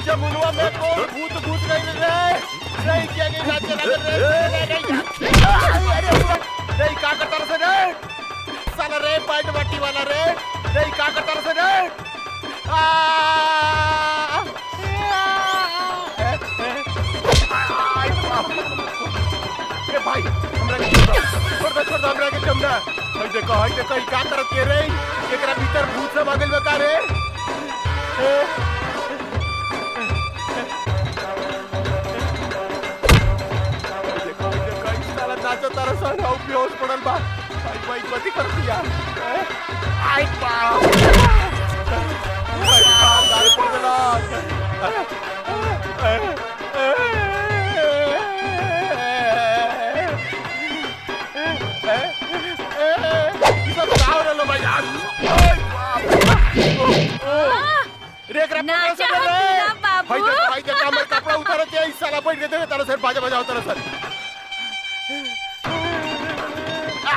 जमुनवा में कौन भूत भूत गई रे? नहीं क्या के नाच चला रे? नहीं का करता से रे? साला रे पैंट बट्टी वाला रे? नहीं का करता से रे? ए भाई, छोड़ दो हमरा के जमना। हई देखो ई का करत के रे? एकरा भीतर भूत सब आ गइल बा का रे? नाचो तारा सन हाउ बेहोश पड़ल बा। भाई कथी कर दिया? आई बाप, दारू पड़ गेला। सब गाँव रहलो भाई यार। रे एकरा नाचा हकीरा बाबू। भाई के हमर कपड़ा उतार के ई साला बैठ के देवे तारा सर बाजा बजाओ तारा सर।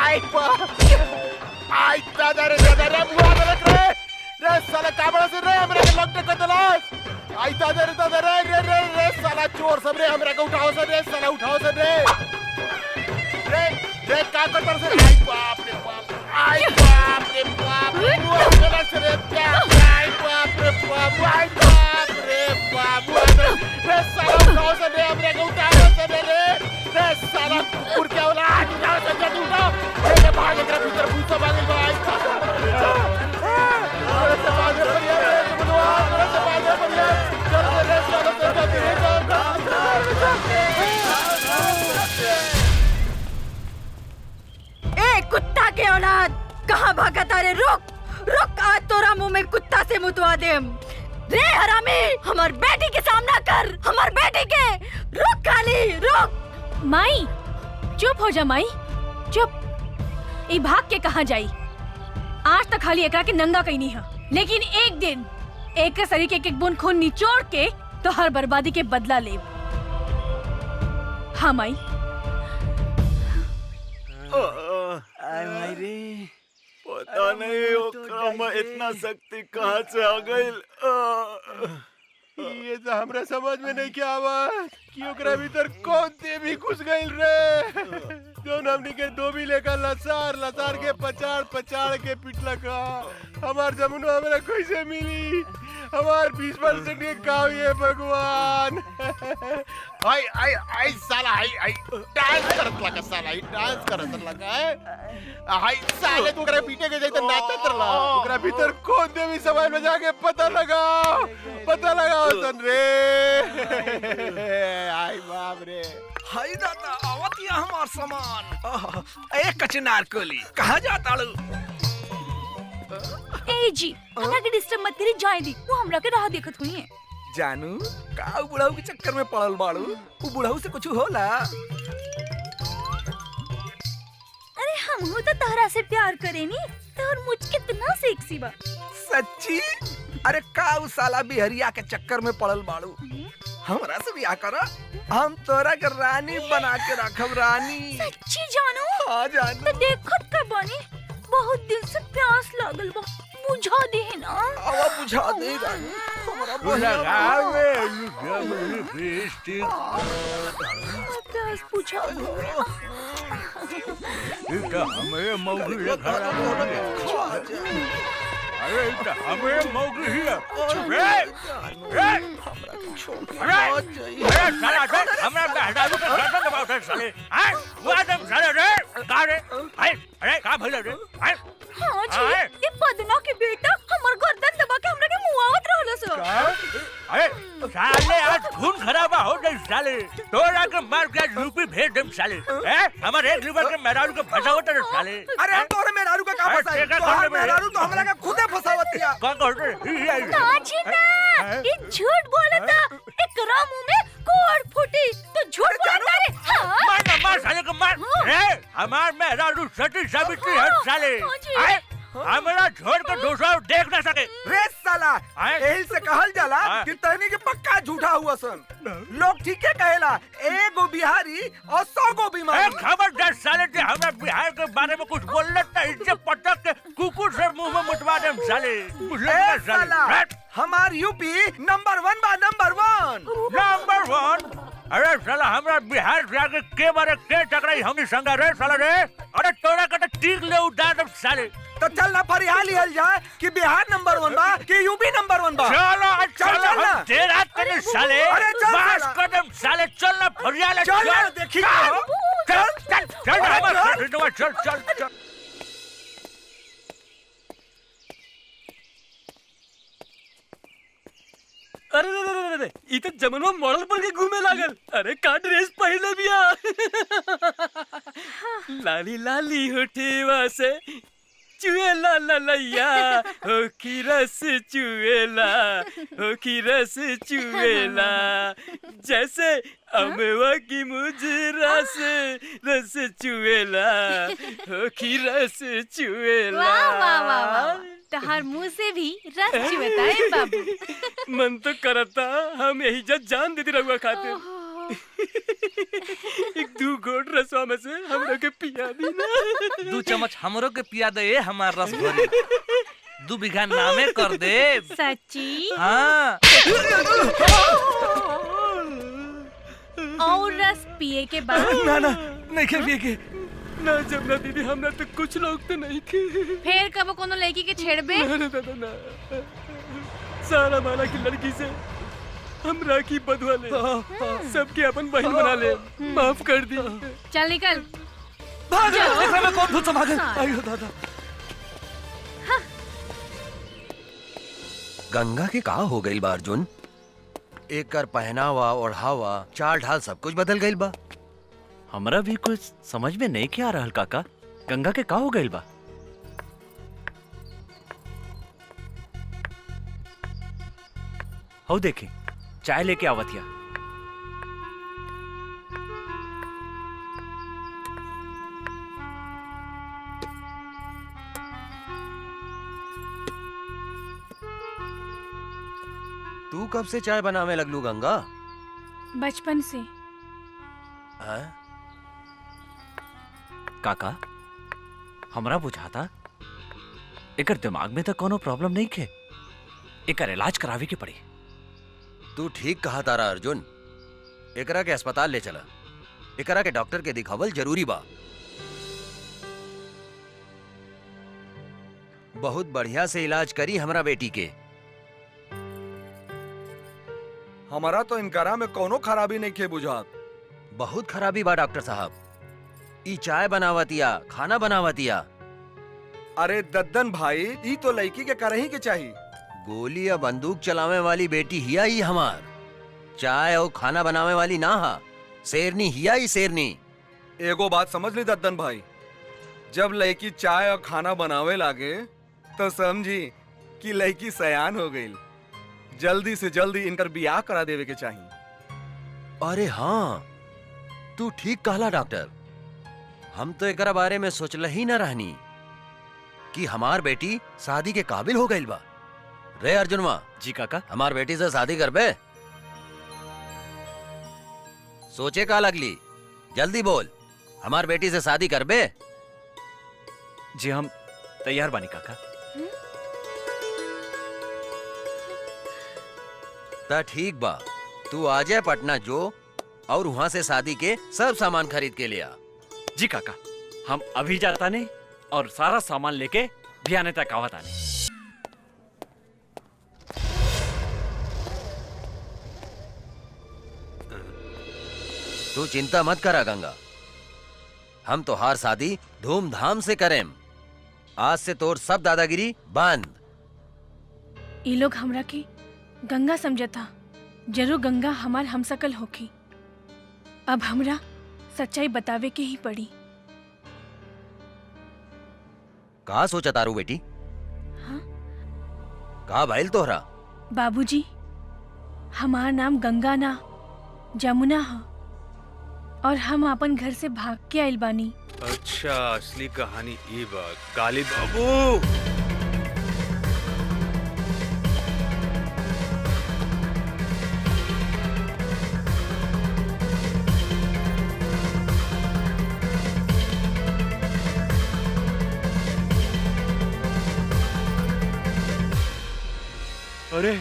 आई दादा रे बुआ लग रे साला काबड़ा से रे हमरा के लॉक कर दलास। आई दादा रे साला चोर सब रे हमरा के उठाओ से रे, साला उठाओ से रे रे का करतर से। आई बाप रे बाप, आई बाप रे बाप, बुआ चला से रे क्या? आई बाप रे बाप, आई बाप रे बाप, रे साला उठाओ से रे हमरा के उठाओ से रे साला कुकुर क्या होला? उठाओ से जल्दी उठाओ। रे भाग एकरा भीतर भूत सब आ गइल बा। आई अरे से बाजे बढ़िया रे, तुम लोग अरे से बाजे बढ़िया। चल रे साला से जल्दी ए कुत्ता के औलाद, कहाँ भागा था अरे रुक रुक, आज तोरा मुंह में कुत्ता से मुतवा देम। रे हरामी, हमार बेटी के सामना कर, हमार बेटी के। रुक काली, रुक। माई चुप हो जा माई, चुप। ई भाग के कहाँ जाई? आज तक खाली एकरा के नंगा कहीं नहीं है, लेकिन एक दिन एक के शरीर के एक एक बूंद खून निचोड़ के तो हर बर्बादी के बदला ले। हाँ माई। पता नहीं ओकरा में इतना शक्ति कहाँ से आ गई। ये तो हमरा समझ में नहीं क्या आवा कि ओकरा भीतर कौन देवी घुस गइल रे, जोन हमनी के डोबी लेकर लसार लसार के पचाड़ पचाड़ के पिटला का। हमार जमुना हमरा कैसे मिली? हमार 20% के गाँव ये भगवान। आई आई आई साला आई डांस करत लगा, साला आई डांस करत लगा है। आई साले तू ओकरा पीटे के जैसे नाचत रहा। ओकरा भीतर कौन देवी समाज में जाके पता लगाओ सन रे। आई बाप रे। हाय दादा, आवतिया हमार सामान। ए कचनार कोली, कहाँ जाता लू? ए जी, हमरा के डिस्टर्ब मत करी, जाए दी। वो हमरा के राह देखत हुई है। जानू का बुढ़ाऊ के चक्कर में पड़ल बाड़ू? वो बुढ़ाऊ से कुछ होला? अरे हम हो तो तहरा से प्यार करेनी, तोर मुझ कितना सेक्सी बा। सच्ची? अरे का उ साला बिहरिया के चक्कर में पड़ल बाड़ू? हमरा से ब्याह करा, हम तोरा के रानी बना के रखब। रानी सच्ची जानू? हाँ जानू। तो देखत का बानी, बहुत दिन से प्यास लागल बा, बुझा दे ना। आवा बुझा दे रानी। हमरा प्यास बुझा दे। हमें मौगी अरे हमें मौगी ही है। साला हमरा बेहदारू के गर्दन दबाव साले। हैं वो आदम साले रे का रे? अरे का भइल रे? हाँ जी, ये पदना के बेटा हमर गर्दन दबा के हमरा के मुआवत रहल सो। अरे साले आज खून खराबा हो गई साले। तोरा के मार के यूपी भेज देम साले। हैं हमारे एक लीवर के मेहरारू के फसावत रे साले। अरे तोरे मेहरारू का का फसाई? तोहार मेहरारू तो हमरा के खुदे फसावतिया। कौन कहते? ना जी ना, ये झूठ बोलता। एकरा मुंह में कोड़ फूटी तो झूठ बोलता रे। हाँ? मार साले को मार। रे हमार मेहरारू सती सावित्री है साले। हमरा छोड़ कर दूसरा देख ना सके। रे साला, यही से कहल जाला कि तहनी के पक्का झूठा हुआ सन। लोग ठीक है कहेला, एगो बिहारी और 100 गो बीमारी। खबरदार साले जे हमरा बिहार के बारे में कुछ बोलले त इज्जत पटक के कुकुर से मुंह में मुतवा देम साले। ए साला, हमार यूपी नंबर 1 बा, नंबर 1। नंबर 1? अरे साला हमरा बिहार से आके के बारे के टकराई हमनी संग रे साला रे। अरे तोरा के टीक ले उड़ा देम साले। तो चल ना फरियाल लिहल जाए कि बिहार नंबर 1 बा कि यूपी नंबर 1 बा। चलो चल ना। देर रात के साले। अरे चल बस कदम साले, चल ना फरियाल। चल ना, देखी चल चल चल चल चल। अरे ई तो जमनवा मॉडल पर के घूमे लागल। अरे का ड्रेस पहले बिया। लाली लाली होठेवा से चुएला ललैया, हो की रस चुएला, हो की रस चुएला, जैसे अमवा की मुजरा से रस चुएला, हो की रस चुएला। वाह वाह वाह वाह, तहार मुंह से भी रस चुएता है बाबू। मन तो करता हम यही जब जान देती रहुआ खातिर। एक 2 घोट रसवा में से हमरो के पिया दी ना। 2 चम्मच हमरो के पिया दे हमार रस भरी। 2 बीघा नामे कर दे। सच्ची? हाँ। और रस पिए के बाद? ना ना, नहीं के पिए के। ना जमुना दीदी, हमरा तो कुछ लोग तो नहीं के। फिर कब कोनो लड़की के छेड़बे? ना दादा ना, सारा माला की लड़की से हमरा की बदवा ले, सबके अपन बहन बना ले। माफ कर दी। चल निकल। भाग। एकरा में कौन भूत समा गइल? आयो दादा। गंगा के का हो गइल बा अर्जुन? एकर पहनावा ओढ़ावा चाल ढाल सब कुछ बदल गइल बा। हमरा भी कुछ समझ में नहीं क्या आ रहल काका। गंगा के का हो गइल बा? और देखे चाय लेके आवतिया। तू कब से चाय बनावे लगलू गंगा? बचपन से। हाँ? काका हमरा बुझाता एकर दिमाग में तो कोनो प्रॉब्लम नहीं खे, एकर इलाज करावे के पड़ी। तू ठीक कहा तारा अर्जुन, एकरा के अस्पताल ले चला, एकरा के डॉक्टर के दिखावल जरूरी बा। बहुत बढ़िया से इलाज करी हमरा बेटी के। हमारा तो इनकरा में कोनो खराबी नहीं खे बुझात। बहुत खराबी बा डॉक्टर साहब, ई चाय बनावतिया, खाना बनावतिया। अरे दद्दन भाई, ई तो लड़की के करही के चाहिए। गोली या बंदूक चलावे वाली बेटी हिया ही हमार, चाय और खाना बनावे वाली ना हा, शेरनी हिया ही शेरनी। एगो बात समझ ली दद्दन भाई, जब लड़की चाय और खाना बनावे लागे तो समझी कि लड़की सयान हो गई। जल्दी से जल्दी इनकर बियाह करा देवे के चाहिए। अरे हाँ, तू ठीक कहला डॉक्टर, हम तो एकरा बारे में सोचल ही न रहनी कि हमार बेटी शादी के काबिल हो गई बा। रे अर्जुनवा। जी काका। हमार बेटी से शादी करबे? सोचे का लगली, जल्दी बोल, हमार बेटी से शादी करबे? जी हम तैयार बानी काका। ता ठीक बा, तू आ जाए पटना जो और वहां से शादी के सब सामान खरीद के ले आ। जी काका, हम अभी जाता नहीं और सारा सामान लेके भियाने तक आवत आने। तू चिंता मत करा गंगा, हम तोहार शादी धूमधाम से करेम। आज से तोर सब दादागिरी बंद। ये लोग हमरा के गंगा समझता, जरूर गंगा हमार हमसकल होखी। अब हमरा सच्चाई बतावे के ही पड़ी। कहा सोचा तारू बेटी? हाँ? कहा भाईल तोहरा? बाबूजी, हमार नाम गंगा ना जमुना है और हम अपन घर से भाग के आइल बानी। अच्छा, असली कहानी ई बा। काली बाबू, अरे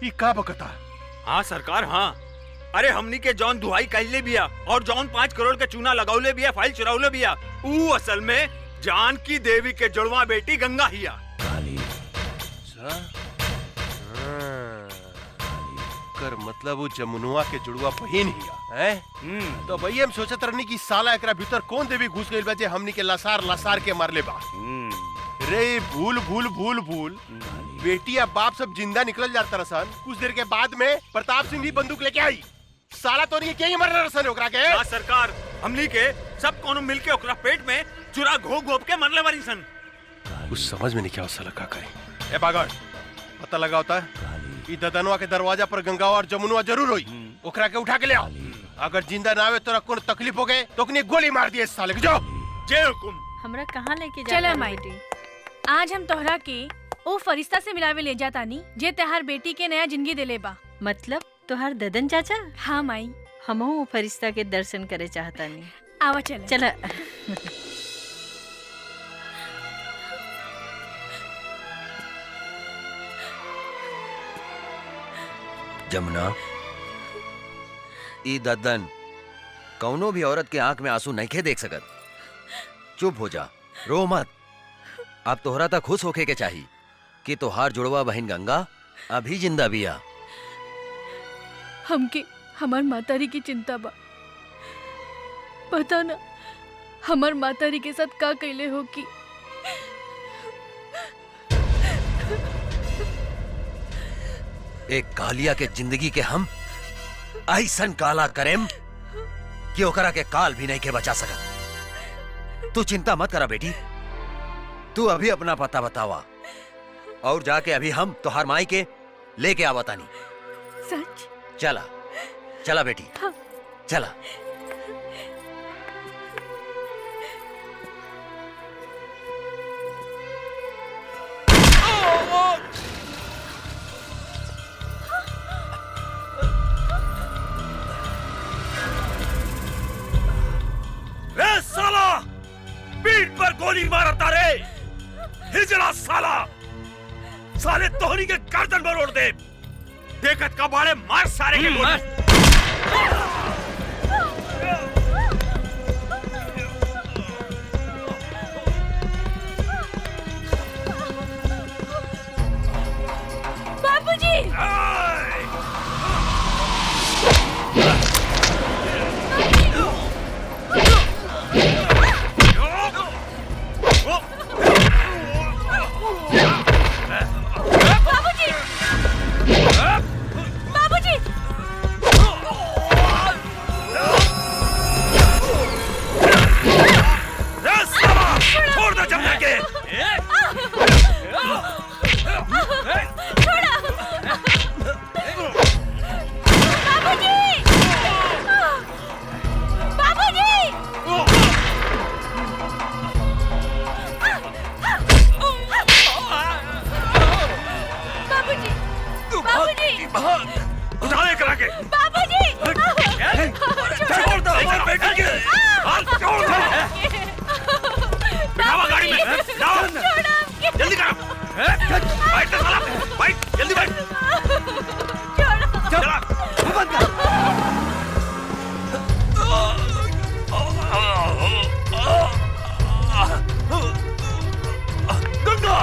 ये का बकता? हाँ सरकार, हाँ। अरे हमनी के जौन दुहाई कहले बिया और जौन 5 करोड़ के चूना लगाउले बिया, फाइल चुराउले बिया, ऊ असल में जानकी देवी के जुड़वा बेटी गंगा हिया। कर मतलब वो जमुनुआ के जुड़वा बहिन हिया है? तो भाई हम सोचत रहनी कि साला एकरा भीतर कौन देवी घुस गइल बा जे हमनी के लसार लसार के मारले बा। रे भूल भूल भूल भूल, बेटी या बाप सब जिंदा निकल जाता रसन। कुछ देर के बाद में प्रताप सिंह भी बंदूक लेके आई। साला तो नहीं क्या मर रसन ओकरा के? ना सरकार, हमनी के सब कोनो मिलके ओकरा पेट में चुरा घोप घोप के मरले बारी सन। कुछ समझ में नहीं क्या साला का करे। ए बागड़, पता लगा होता है ई ददनवा के दरवाजा पर गंगा और जमुनुआ जरूर होई। ओकरा के उठा के ले आओ। अगर जिंदा ना आवे तो कोनो तकलीफ हो गए तो कनी गोली मार दिए साले के। जाओ। जय हुकुम। हमरा कहाँ लेके जा? चला माई, आज हम तोहरा के ओ फरिश्ता से मिलावे ले जातानी जे तहार बेटी के नया जिंदगी दिले बा। मतलब तोहार ददन चाचा? हाँ माई, हमहू वो फरिश्ता के दर्शन करे चाहतानी। आवा चला। चला। जमुना, ई दद्दन कौनो भी औरत के आंख में आंसू नहीं खे देख सकत। चुप हो जा, रो मत। अब तोहरा तक खुश होके के चाहिए कि तोहार जुड़वा बहन गंगा अभी जिंदा बिया। हमके हमार मातारी की चिंता बा। पता ना हमार मातारी के साथ का कैले हो कि एक कालिया के जिंदगी के हम ऐसन काला करेम कि ओकरा के काल भी नहीं के बचा सकत। तू चिंता मत करा बेटी, तू अभी अपना पता बतावा और जाके अभी हम तोहार माई के लेके आवा तानी। सच? चला चला बेटी, चला। रे साला, पीठ पर गोली मारता रे, हिजड़ा साला, साले तोहनी के गर्दन पर ओढ़ दे, देखत का बाड़े मार सारे के गोली। बाबूजी! बाबूजी! बाबूजी! छोड़ दो जमुना के। उठा ले करा के। बाबूजी! छोड़ दो हमारे बेटे के। छोड़ दो। बिठावा गाड़ी में। जाओ। जल्दी करो। बैठ तो साला। बैठ जल्दी बैठ। चला। बंद कर। गंगा।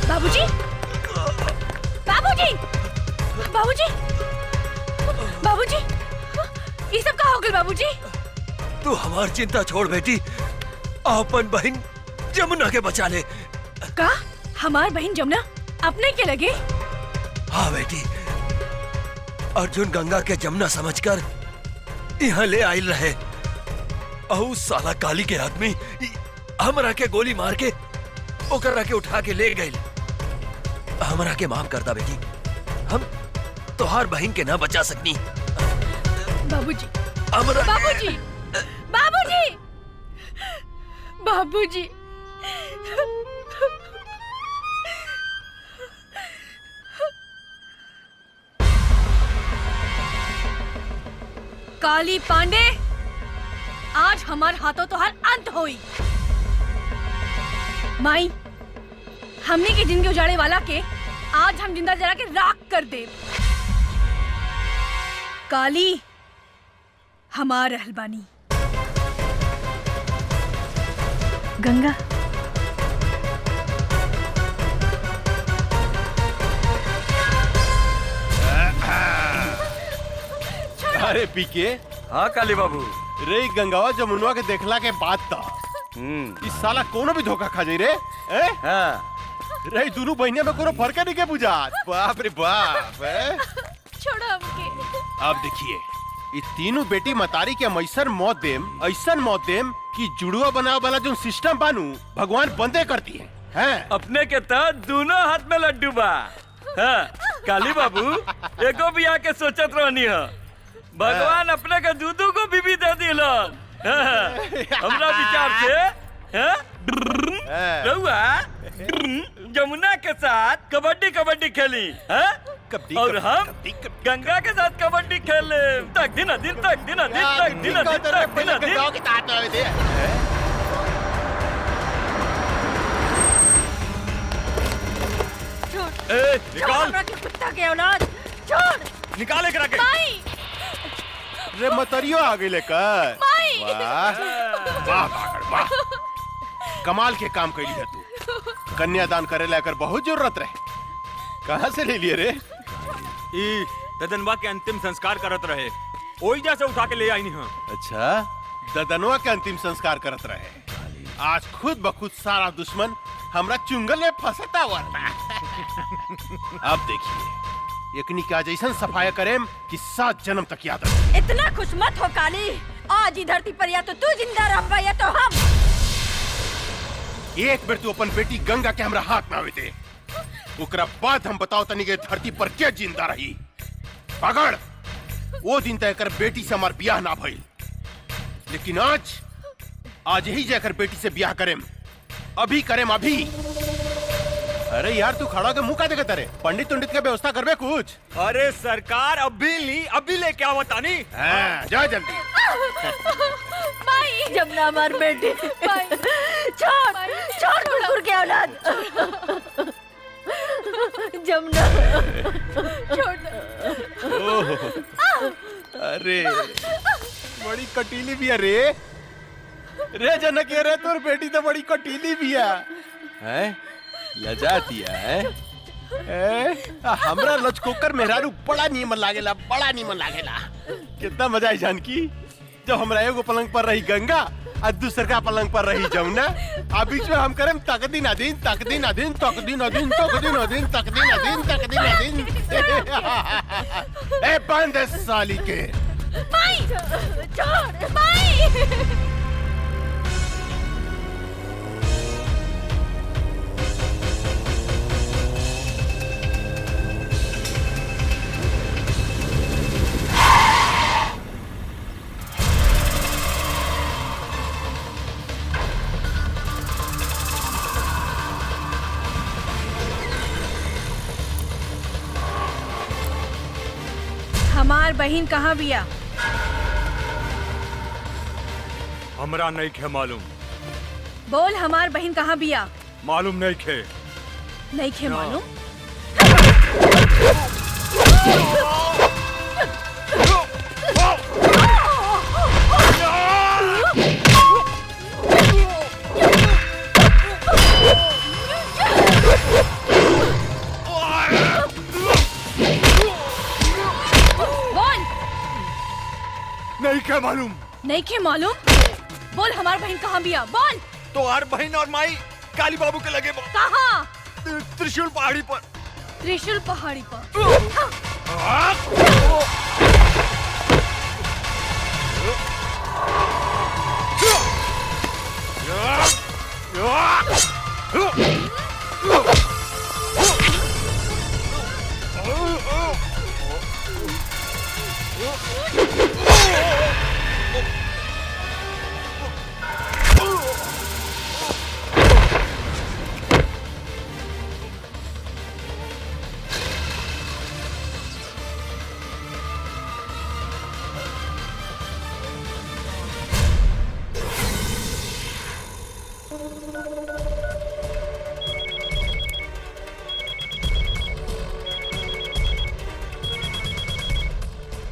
बाबूजी! बाबूजी! बाबूजी! बाबूजी! ये सब का हो गया बाबूजी? तू हमार चिंता छोड़ बेटी, अपन बहन जमुना के बचा ले। का? हमार बहन जमुना अपने के लगे? हाँ बेटी, अर्जुन गंगा के जमुना समझकर यहाँ ले आयल रहे। अहू साला काली के आदमी हमरा के गोली मार के ओकरा के उठा के ले गए। हमरा के माफ करता बेटी, हम तोहार बहन के ना बचा सकनी। बाबूजी! हमरा बाबूजी! बाबूजी! बाबूजी! काली पांडे, आज हमार हाथों तो हर अंत होई। माई, हमने की जिंदगी उजाड़े वाला के आज हम जिंदा जला के राख कर दे। काली हमार रहलबानी। गंगा अरे पीके। हाँ काली बाबू। रे गंगावा जमुनवा के देखला के बाद था इस साला कोनो भी धोखा खा जाई रे। हाँ। रे दोनों बहनिया में कोनो फर्क नहीं के बुझा। बाप रे बाप। छोड़ो हमके। अब देखिए, ये तीनों बेटी मतारी के हम ऐसन मौत देम कि जुड़वा बनावे वाला जो सिस्टम बानू भगवान बंदे करती है। अपने के तहत दोनों हाथ में लड्डू बा। हाँ, काली बाबू एको भी आके सोचत रहनी है, भगवान अपने के दूधू को बीबी दे दिलन। हमरा विचार से रहुआ जमुना के साथ कबड्डी कबड्डी खेली और हम गंगा के साथ कबड्डी खेले तक दिन दिन तक दिन दिन तक दिन दिन तक दिन दिन। निकाल कुत्ता के औलाद, छोड़। निकाले करा के। माई! रे मतरियो आ गई लेकर। माई! वाह वाह वाह, कमाल के काम कैली है तू। कन्यादान करे लेकर बहुत जरूरत रहे, कहाँ से ले लिए रे? ई ददनवा के अंतिम संस्कार करत रहे, ओई जैसे उठा के ले आई नहीं। अच्छा, ददनवा के अंतिम संस्कार करत रहे। आज खुद बखुद सारा दुश्मन हमरा चुंगल में फंसता हुआ था। अब देखिए, एकनी का जैसन सफाया करेम कि 7 जन्म तक याद रहे। इतना खुश मत हो काली, आज ही धरती पर या तो तू जिंदा रह या तो हम। एक बेर तू अपन बेटी गंगा के हमरा हाथ में आवे दे, ओकरा बाद हम बताओ तनी के धरती पर क्या जिंदा रही। पकड़, वो दिन तय कर बेटी से हमार ब्याह ना भइल, लेकिन आज यही जाकर बेटी से ब्याह करेम, अभी करेम अभी। अरे यार तू खड़ा के मुंह का देखत रे? पंडित तुंडित के व्यवस्था करबे कुछ? अरे सरकार अभी लेके आओ तानी। हाँ, जा जल्दी। माई जब ना मार बेटी, छोड़ कुकुर के औलाद। जमुना छोड़। अरे बड़ी कटीली भी है रे जनक, रे तोर बेटी तो बड़ी कटीली भी है। लजाती है। हमरा लचकोकर मेहरारू बड़ा नीमन लागेला, बड़ा नीमन लागेला। कितना मजा है जानकी, जब हमरा एगो पलंग पर रही गंगा और दूसर का पलंग पर रही जमुना, आ बीच में हम करें तकदीन अदीन तकदीन अदीन तकदीन अदीन तकदीन अदीन तकदीन अदीन तकदीन अदीन। ए बंद साली के। माई छोड़ माई। हमार बहन कहाँ बिया? हमरा नहीं खे मालूम। बोल, हमार बहन कहाँ बिया? मालूम नहीं खे। नहीं खे मालूम? नहीं क्या मालूम? नहीं के मालूम? बोल, हमार बहन कहाँ बिया? बोल। तो हर बहन और माई काली बाबू के लगे। कहाँ? त्रिशूल पहाड़ी पर। त्रिशूल पहाड़ी पर।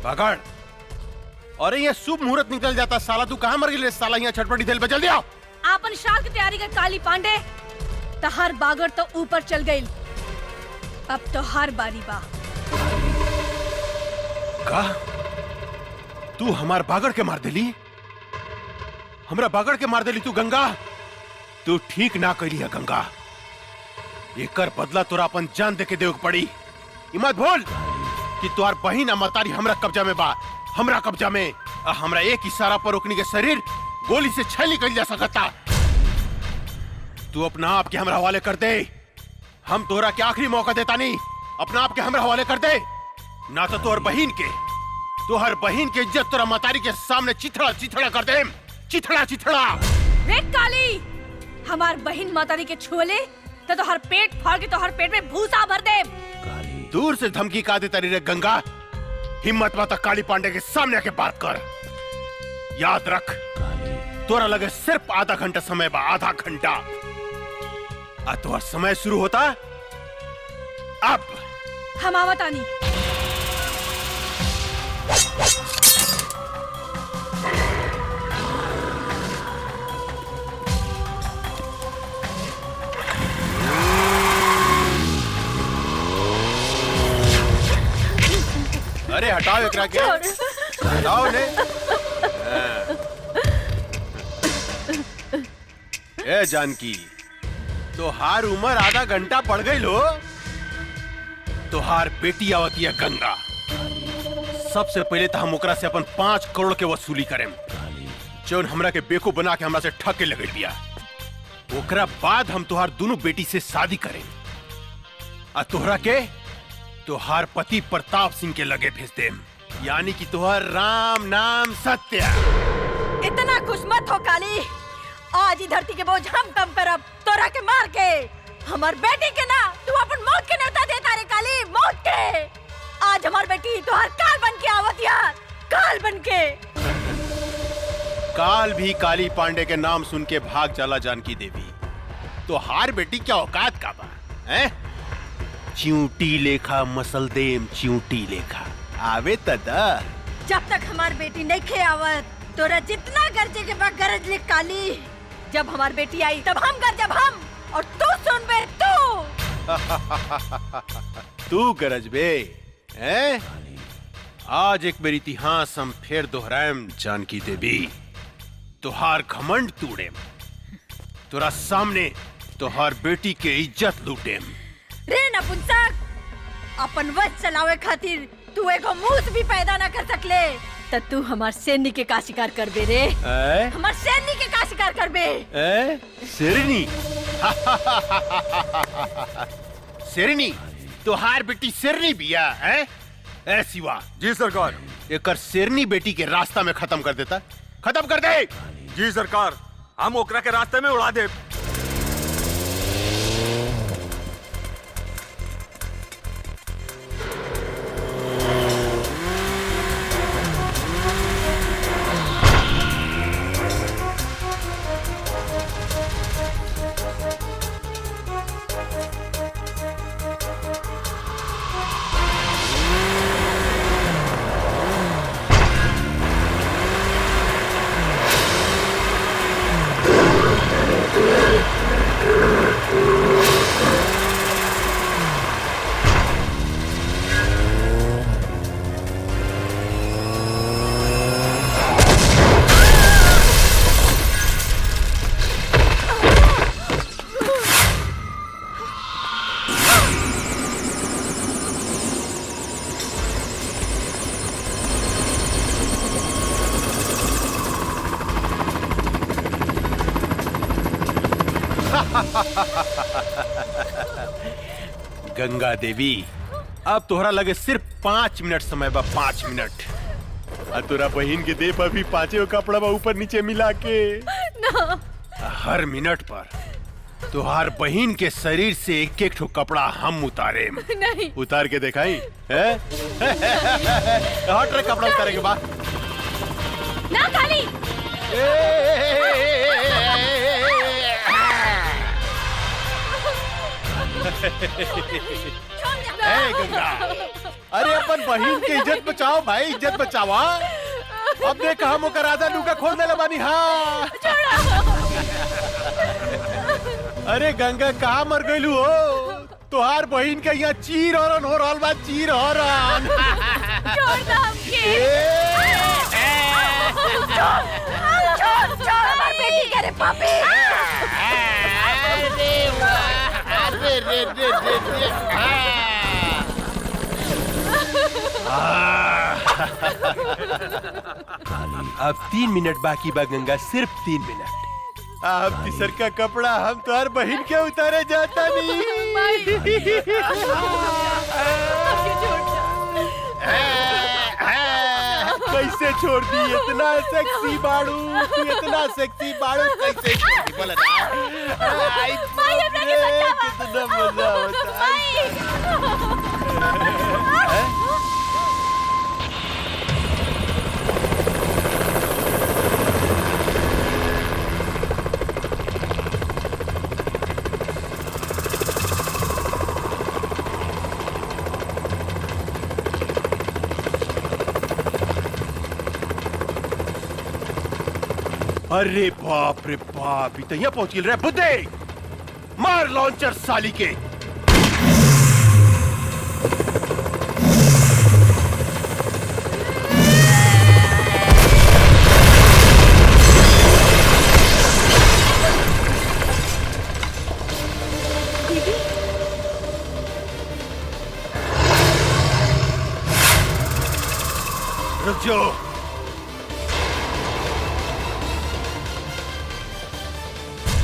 पकड़। अरे ये शुभ मुहूर्त निकल जाता साला, तू कहाँ मर गई साला? यहाँ छटपटी दिल पे जल्दी आओ। आपन शाल की तैयारी कर काली पांडे। तहार बागर तो ऊपर चल गई, अब तो हार बारी बा। का तू हमार बागड़ के मार देली? हमरा बागड़ के मार देली तू गंगा? तू ठीक ना कैली है गंगा, एकर बदला तोरा अपन जान दे के देव पड़ी। मत भूल कि तुहार बहिन मतारी हमरा कब्जा में बा, हमरा कब्जा में। हमरा एक इशारा पर ओकनी के शरीर गोली से छल निकल जा सकता। तू अपना आप के हमरा हवाले कर दे, हम तोरा के आखिरी मौका देता नहीं। अपना आप के हमरा हवाले कर दे, ना तो तोहर बहिन के इज्जत तोरा मतारी के सामने चिथड़ा चिथड़ा कर दे। चिथड़ा चिथड़ा। रे काली, हमार बहिन मातारी के छुले तो हर पेट फाड़ के तो हर पेट में भूसा भर दे। दूर से धमकी का देता रे गंगा, हिम्मत माता काली पांडे के सामने आके बात कर। याद रख, तोरा लगे सिर्फ आधा घंटा समय बा, आधा घंटा। तोहर समय शुरू होता अब। हम आवतानी। अरे हटाओ एकरा के, हटाओ ने। ए जानकी, तोहार उम्र आधा घंटा पड़ गई लो। तोहार बेटी आवती है गंगा। सबसे पहले तो हम ओकरा से अपन 5 करोड़ के वसूली करें, जौन हमरा के बेकू बना के हमरा से ठग के लगे दिया। ओकरा बाद हम तोहार दोनों बेटी से शादी करें। आ तोहरा के तुहार पति प्रताप सिंह के लगे भेज देम, यानी कि तुहार राम नाम सत्य। इतना खुश मत हो काली, आज ही धरती के बोझ हम कम करब तोरा के मार के। हमार बेटी के ना तू अपन मौत के न्योता देता रे काली, मौत के। आज हमार बेटी तुहार काल बन के आवत यार, काल बन के। काल भी काली पांडे के नाम सुन के भाग जाला जानकी देवी। तो हार बेटी क्या औकात का बा हैं? चिंटी लेखा मसल देम, चिंटी लेखा आवे तदा। जब तक हमार बेटी नहीं खे आवत तोरा जितना गरजे के बाद गरज ले काली। जब हमार बेटी आई तब हम गरजब हम, और तू सुन बे तू। तू गरज बे हैं? आज एक मेरी इतिहास हम फिर दोहराएम जानकी देवी। तुहार घमंड तूड़ेम, तोरा सामने तुहार बेटी के इज्जत लूटेम। रे नपुंसक, अपन वश चलावे खातिर तू एगो मूस भी पैदा न कर सकले, त तू हमार शेरनी के का शिकार करबे रे? हमार शेरनी के का शिकार करबे? शेरनी? शेरनी? तुहार बेटी शेरनी बिया है? ए शिवा। जी सरकार। एकर शेरनी बेटी के रास्ता में खत्म कर देता, खत्म कर दे। जी सरकार, हम ओकरा के रास्ते में उड़ा दे। गंगा देवी, अब तोहरा लगे सिर्फ 5 मिनट समय बा, 5 मिनट। तोरा बहन के दे पर भी 5 कपड़ा बा ऊपर नीचे मिला के ना। हर मिनट पर तुहार बहन के शरीर से एक एक ठो कपड़ा हम उतारे। नहीं। उतार के दिखाई है? हट रे, कपड़ा उतारे के बाद ना काली। गंगा, अरे अपन बहन की इज्जत बचाओ भाई, इज्जत बचावा। अब देख हम ओकर आधा लुका खोल देले बानी। हाँ अरे गंगा कहाँ मर गइलू हो? तुहार बहन के यहाँ चीर हरन हो रहल बा, चीर हरन। छोड़ दो हमके। छोड़ हमार बेटी के रे पापी। अब 3 मिनट बाकी बा गंगा, सिर्फ 3 मिनट। अब तीसर का कपड़ा हम तुहार बहन के उतारे जाता नहीं। कैसे छोड़ दी? इतना सेक्सी बाड़ू, तू इतना सेक्सी बाड़ू, कैसे छोड़ दी? बोला ना। कितना मजा होता है। अरे बाप रे बाप, इतना पहुंच गिल रहे बुद्धे। मार लॉन्चर साली के। रुक जाओ।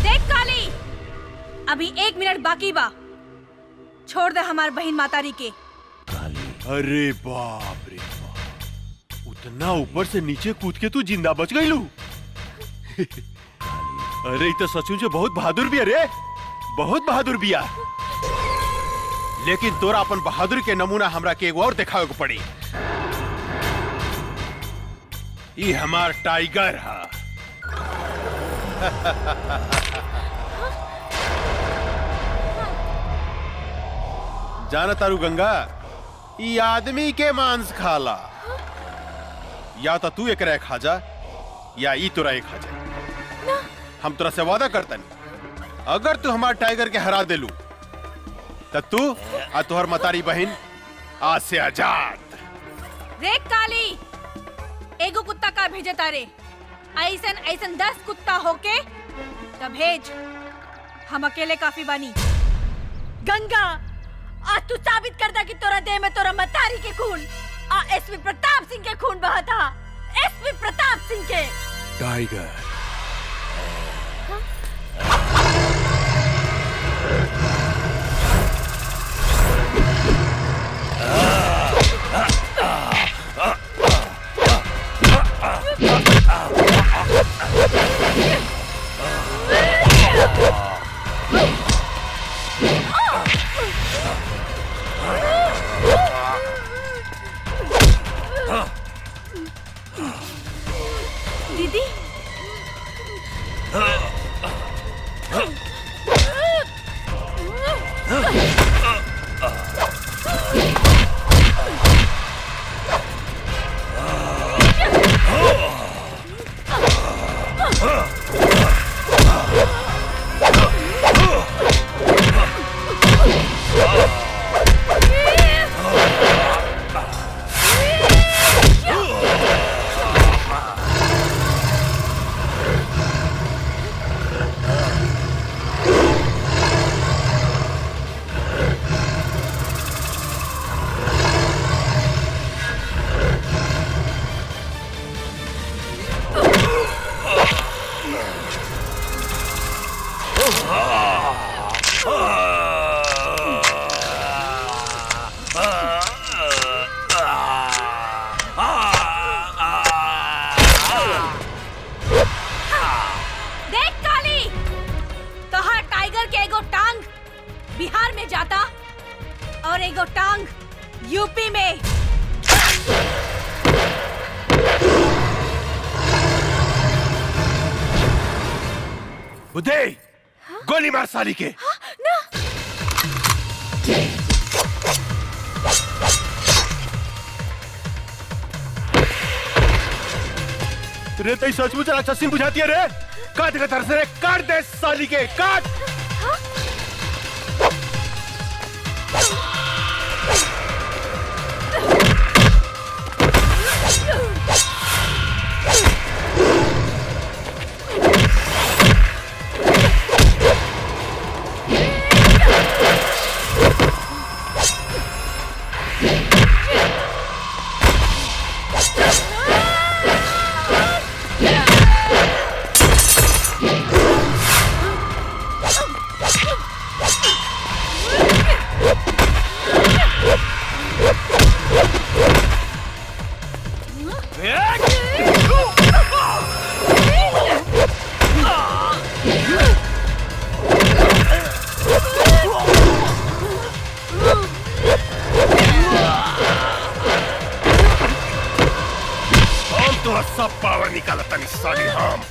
देख काली, अभी 1 मिनट बाकी बा। छोड़ दे हमार बहन मातारी के। अरे बाप रे बाप, उतना ऊपर से नीचे कूद के तू जिंदा बच गई लू। अरे ये तो सचमुच बहुत बहादुर भी है रे, बहुत बहादुर बिया। लेकिन तोरा अपन बहादुर के नमूना हमरा के एगो और दिखावे को पड़ी। ये हमार टाइगर है। जाना तारू गंगा, ये आदमी के मांस खाला। या तो तू एक खा जा या ई तोरा एक खा जा। हम तोरा से वादा करतन, अगर तू हमार टाइगर के हरा देलू तो तू आ तोहर मतारी बहन आज से आजाद। रे काली, एगो कुत्ता का भेजे तारे, ऐसन ऐसन 10 कुत्ता होके तब भेज, हम अकेले काफी बानी। गंगा, आज तू साबित कर दा कि तोरा देह में तोरा मतारी के खून आ एसपी प्रताप सिंह के खून बहा था। एसपी प्रताप सिंह के। टाइगर दीदी, देख काली, तोहार टाइगर के एगो टांग बिहार में जाता और एगो टांग यूपी में। बुद्धे, गोली मार साली के। ना। रे तई सचमुच अच्छा सिंह बुझाती है रे। काट के तरफ से काट दे साली के, काट। सब पावर निकाला तनी साली हम।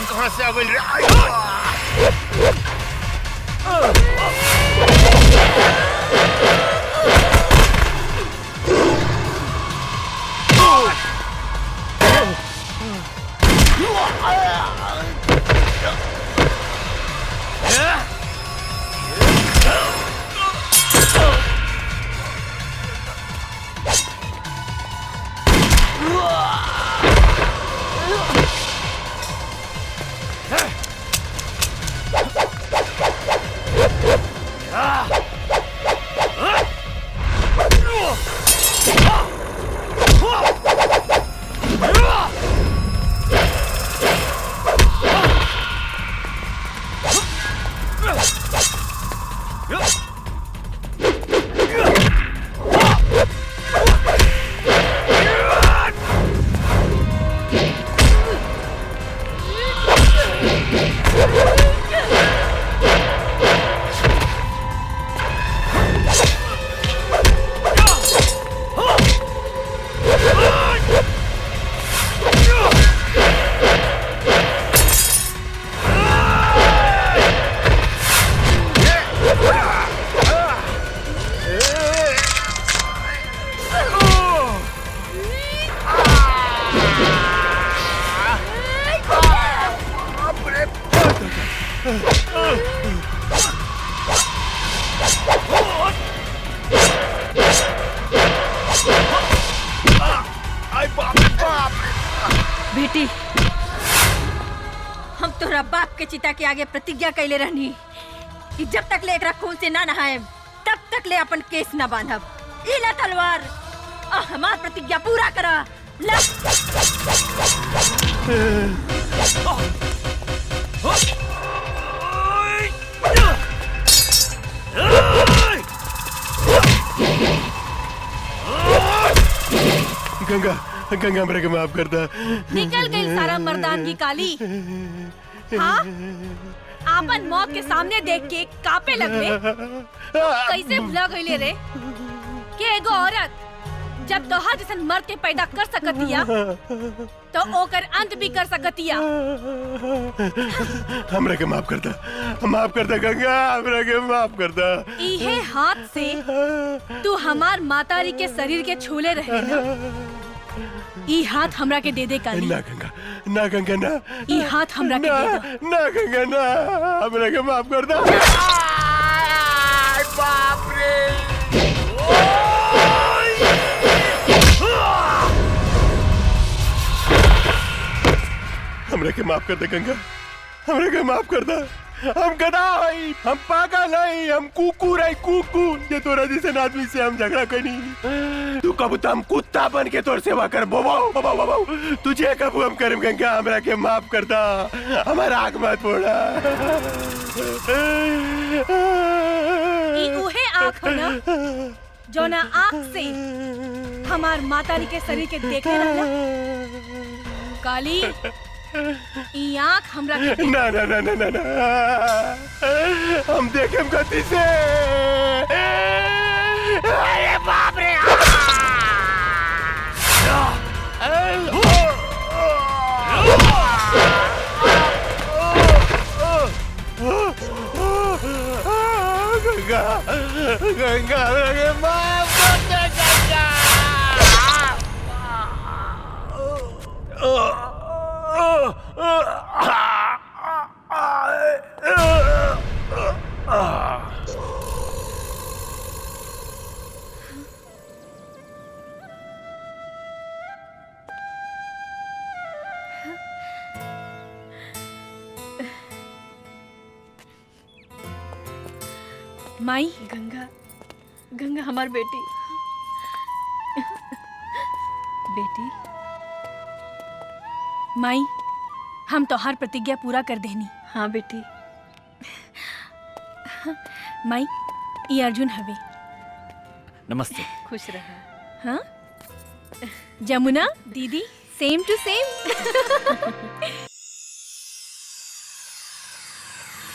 कहाँ से आ गई रे? बेटी, हम तोरा बाप के चिता के आगे प्रतिज्ञा कैले रहनी कि जब तक ले एकरा खून से ना नहाए तब तक ले अपन केस ना बांधब। ई ला तलवार और हमार प्रतिज्ञा पूरा करा। ला। गंगा गंगा मेरे को माफ कर दा। निकल गई सारा मर्दानगी काली। हाँ, आपन मौत के सामने देख के कापे लगले। कैसे भुला गईले रे कि एगो औरत जब तोहार जैसन मर्द के पैदा कर सकतिया तो ओकर अंत भी कर सकतिया। हमरा के माफ कर दा गंगा, हमरा के माफ कर दा। इहे हाथ से तू हमार मातारी के शरीर के छूले रहे ना। ई हाथ हमरा के दे दे काली। ना गंगा ना। ई हाथ हमरा के दे दो। ना गंगा ना, हमरा के माफ कर दा। बाप रे। हमरा के माफ कर दे गंगा, हमरा के माफ कर दा। हम गधा हई, हम पागल हई, हम कुकुर हई, कुकुर। ये तोरा जैसे आदमी से हम झगड़ा करी। तू कब हम कुत्ता बन के तोर सेवा कर। बाबा तुझे कब हम करम गंगा, हमरा के माफ कर दा। हमारा आग मत फोड़ा। ई उहे आँख हो ना जो ना आँख से हमार मातारी के शरीर के देखे रहला। काली, ई आँख हमरा के ना ना ना ना ना, हम देखेम गति से। अरे बाप रे। गंगा गंगा माफ कर दे गंगा। माई, गंगा हमार बेटी। बेटी माई हम तोहार प्रतिज्ञा पूरा कर देनी। हाँ बेटी। माई ये अर्जुन हवे। नमस्ते। खुश रहा। हाँ जमुना दीदी सेम टू सेम।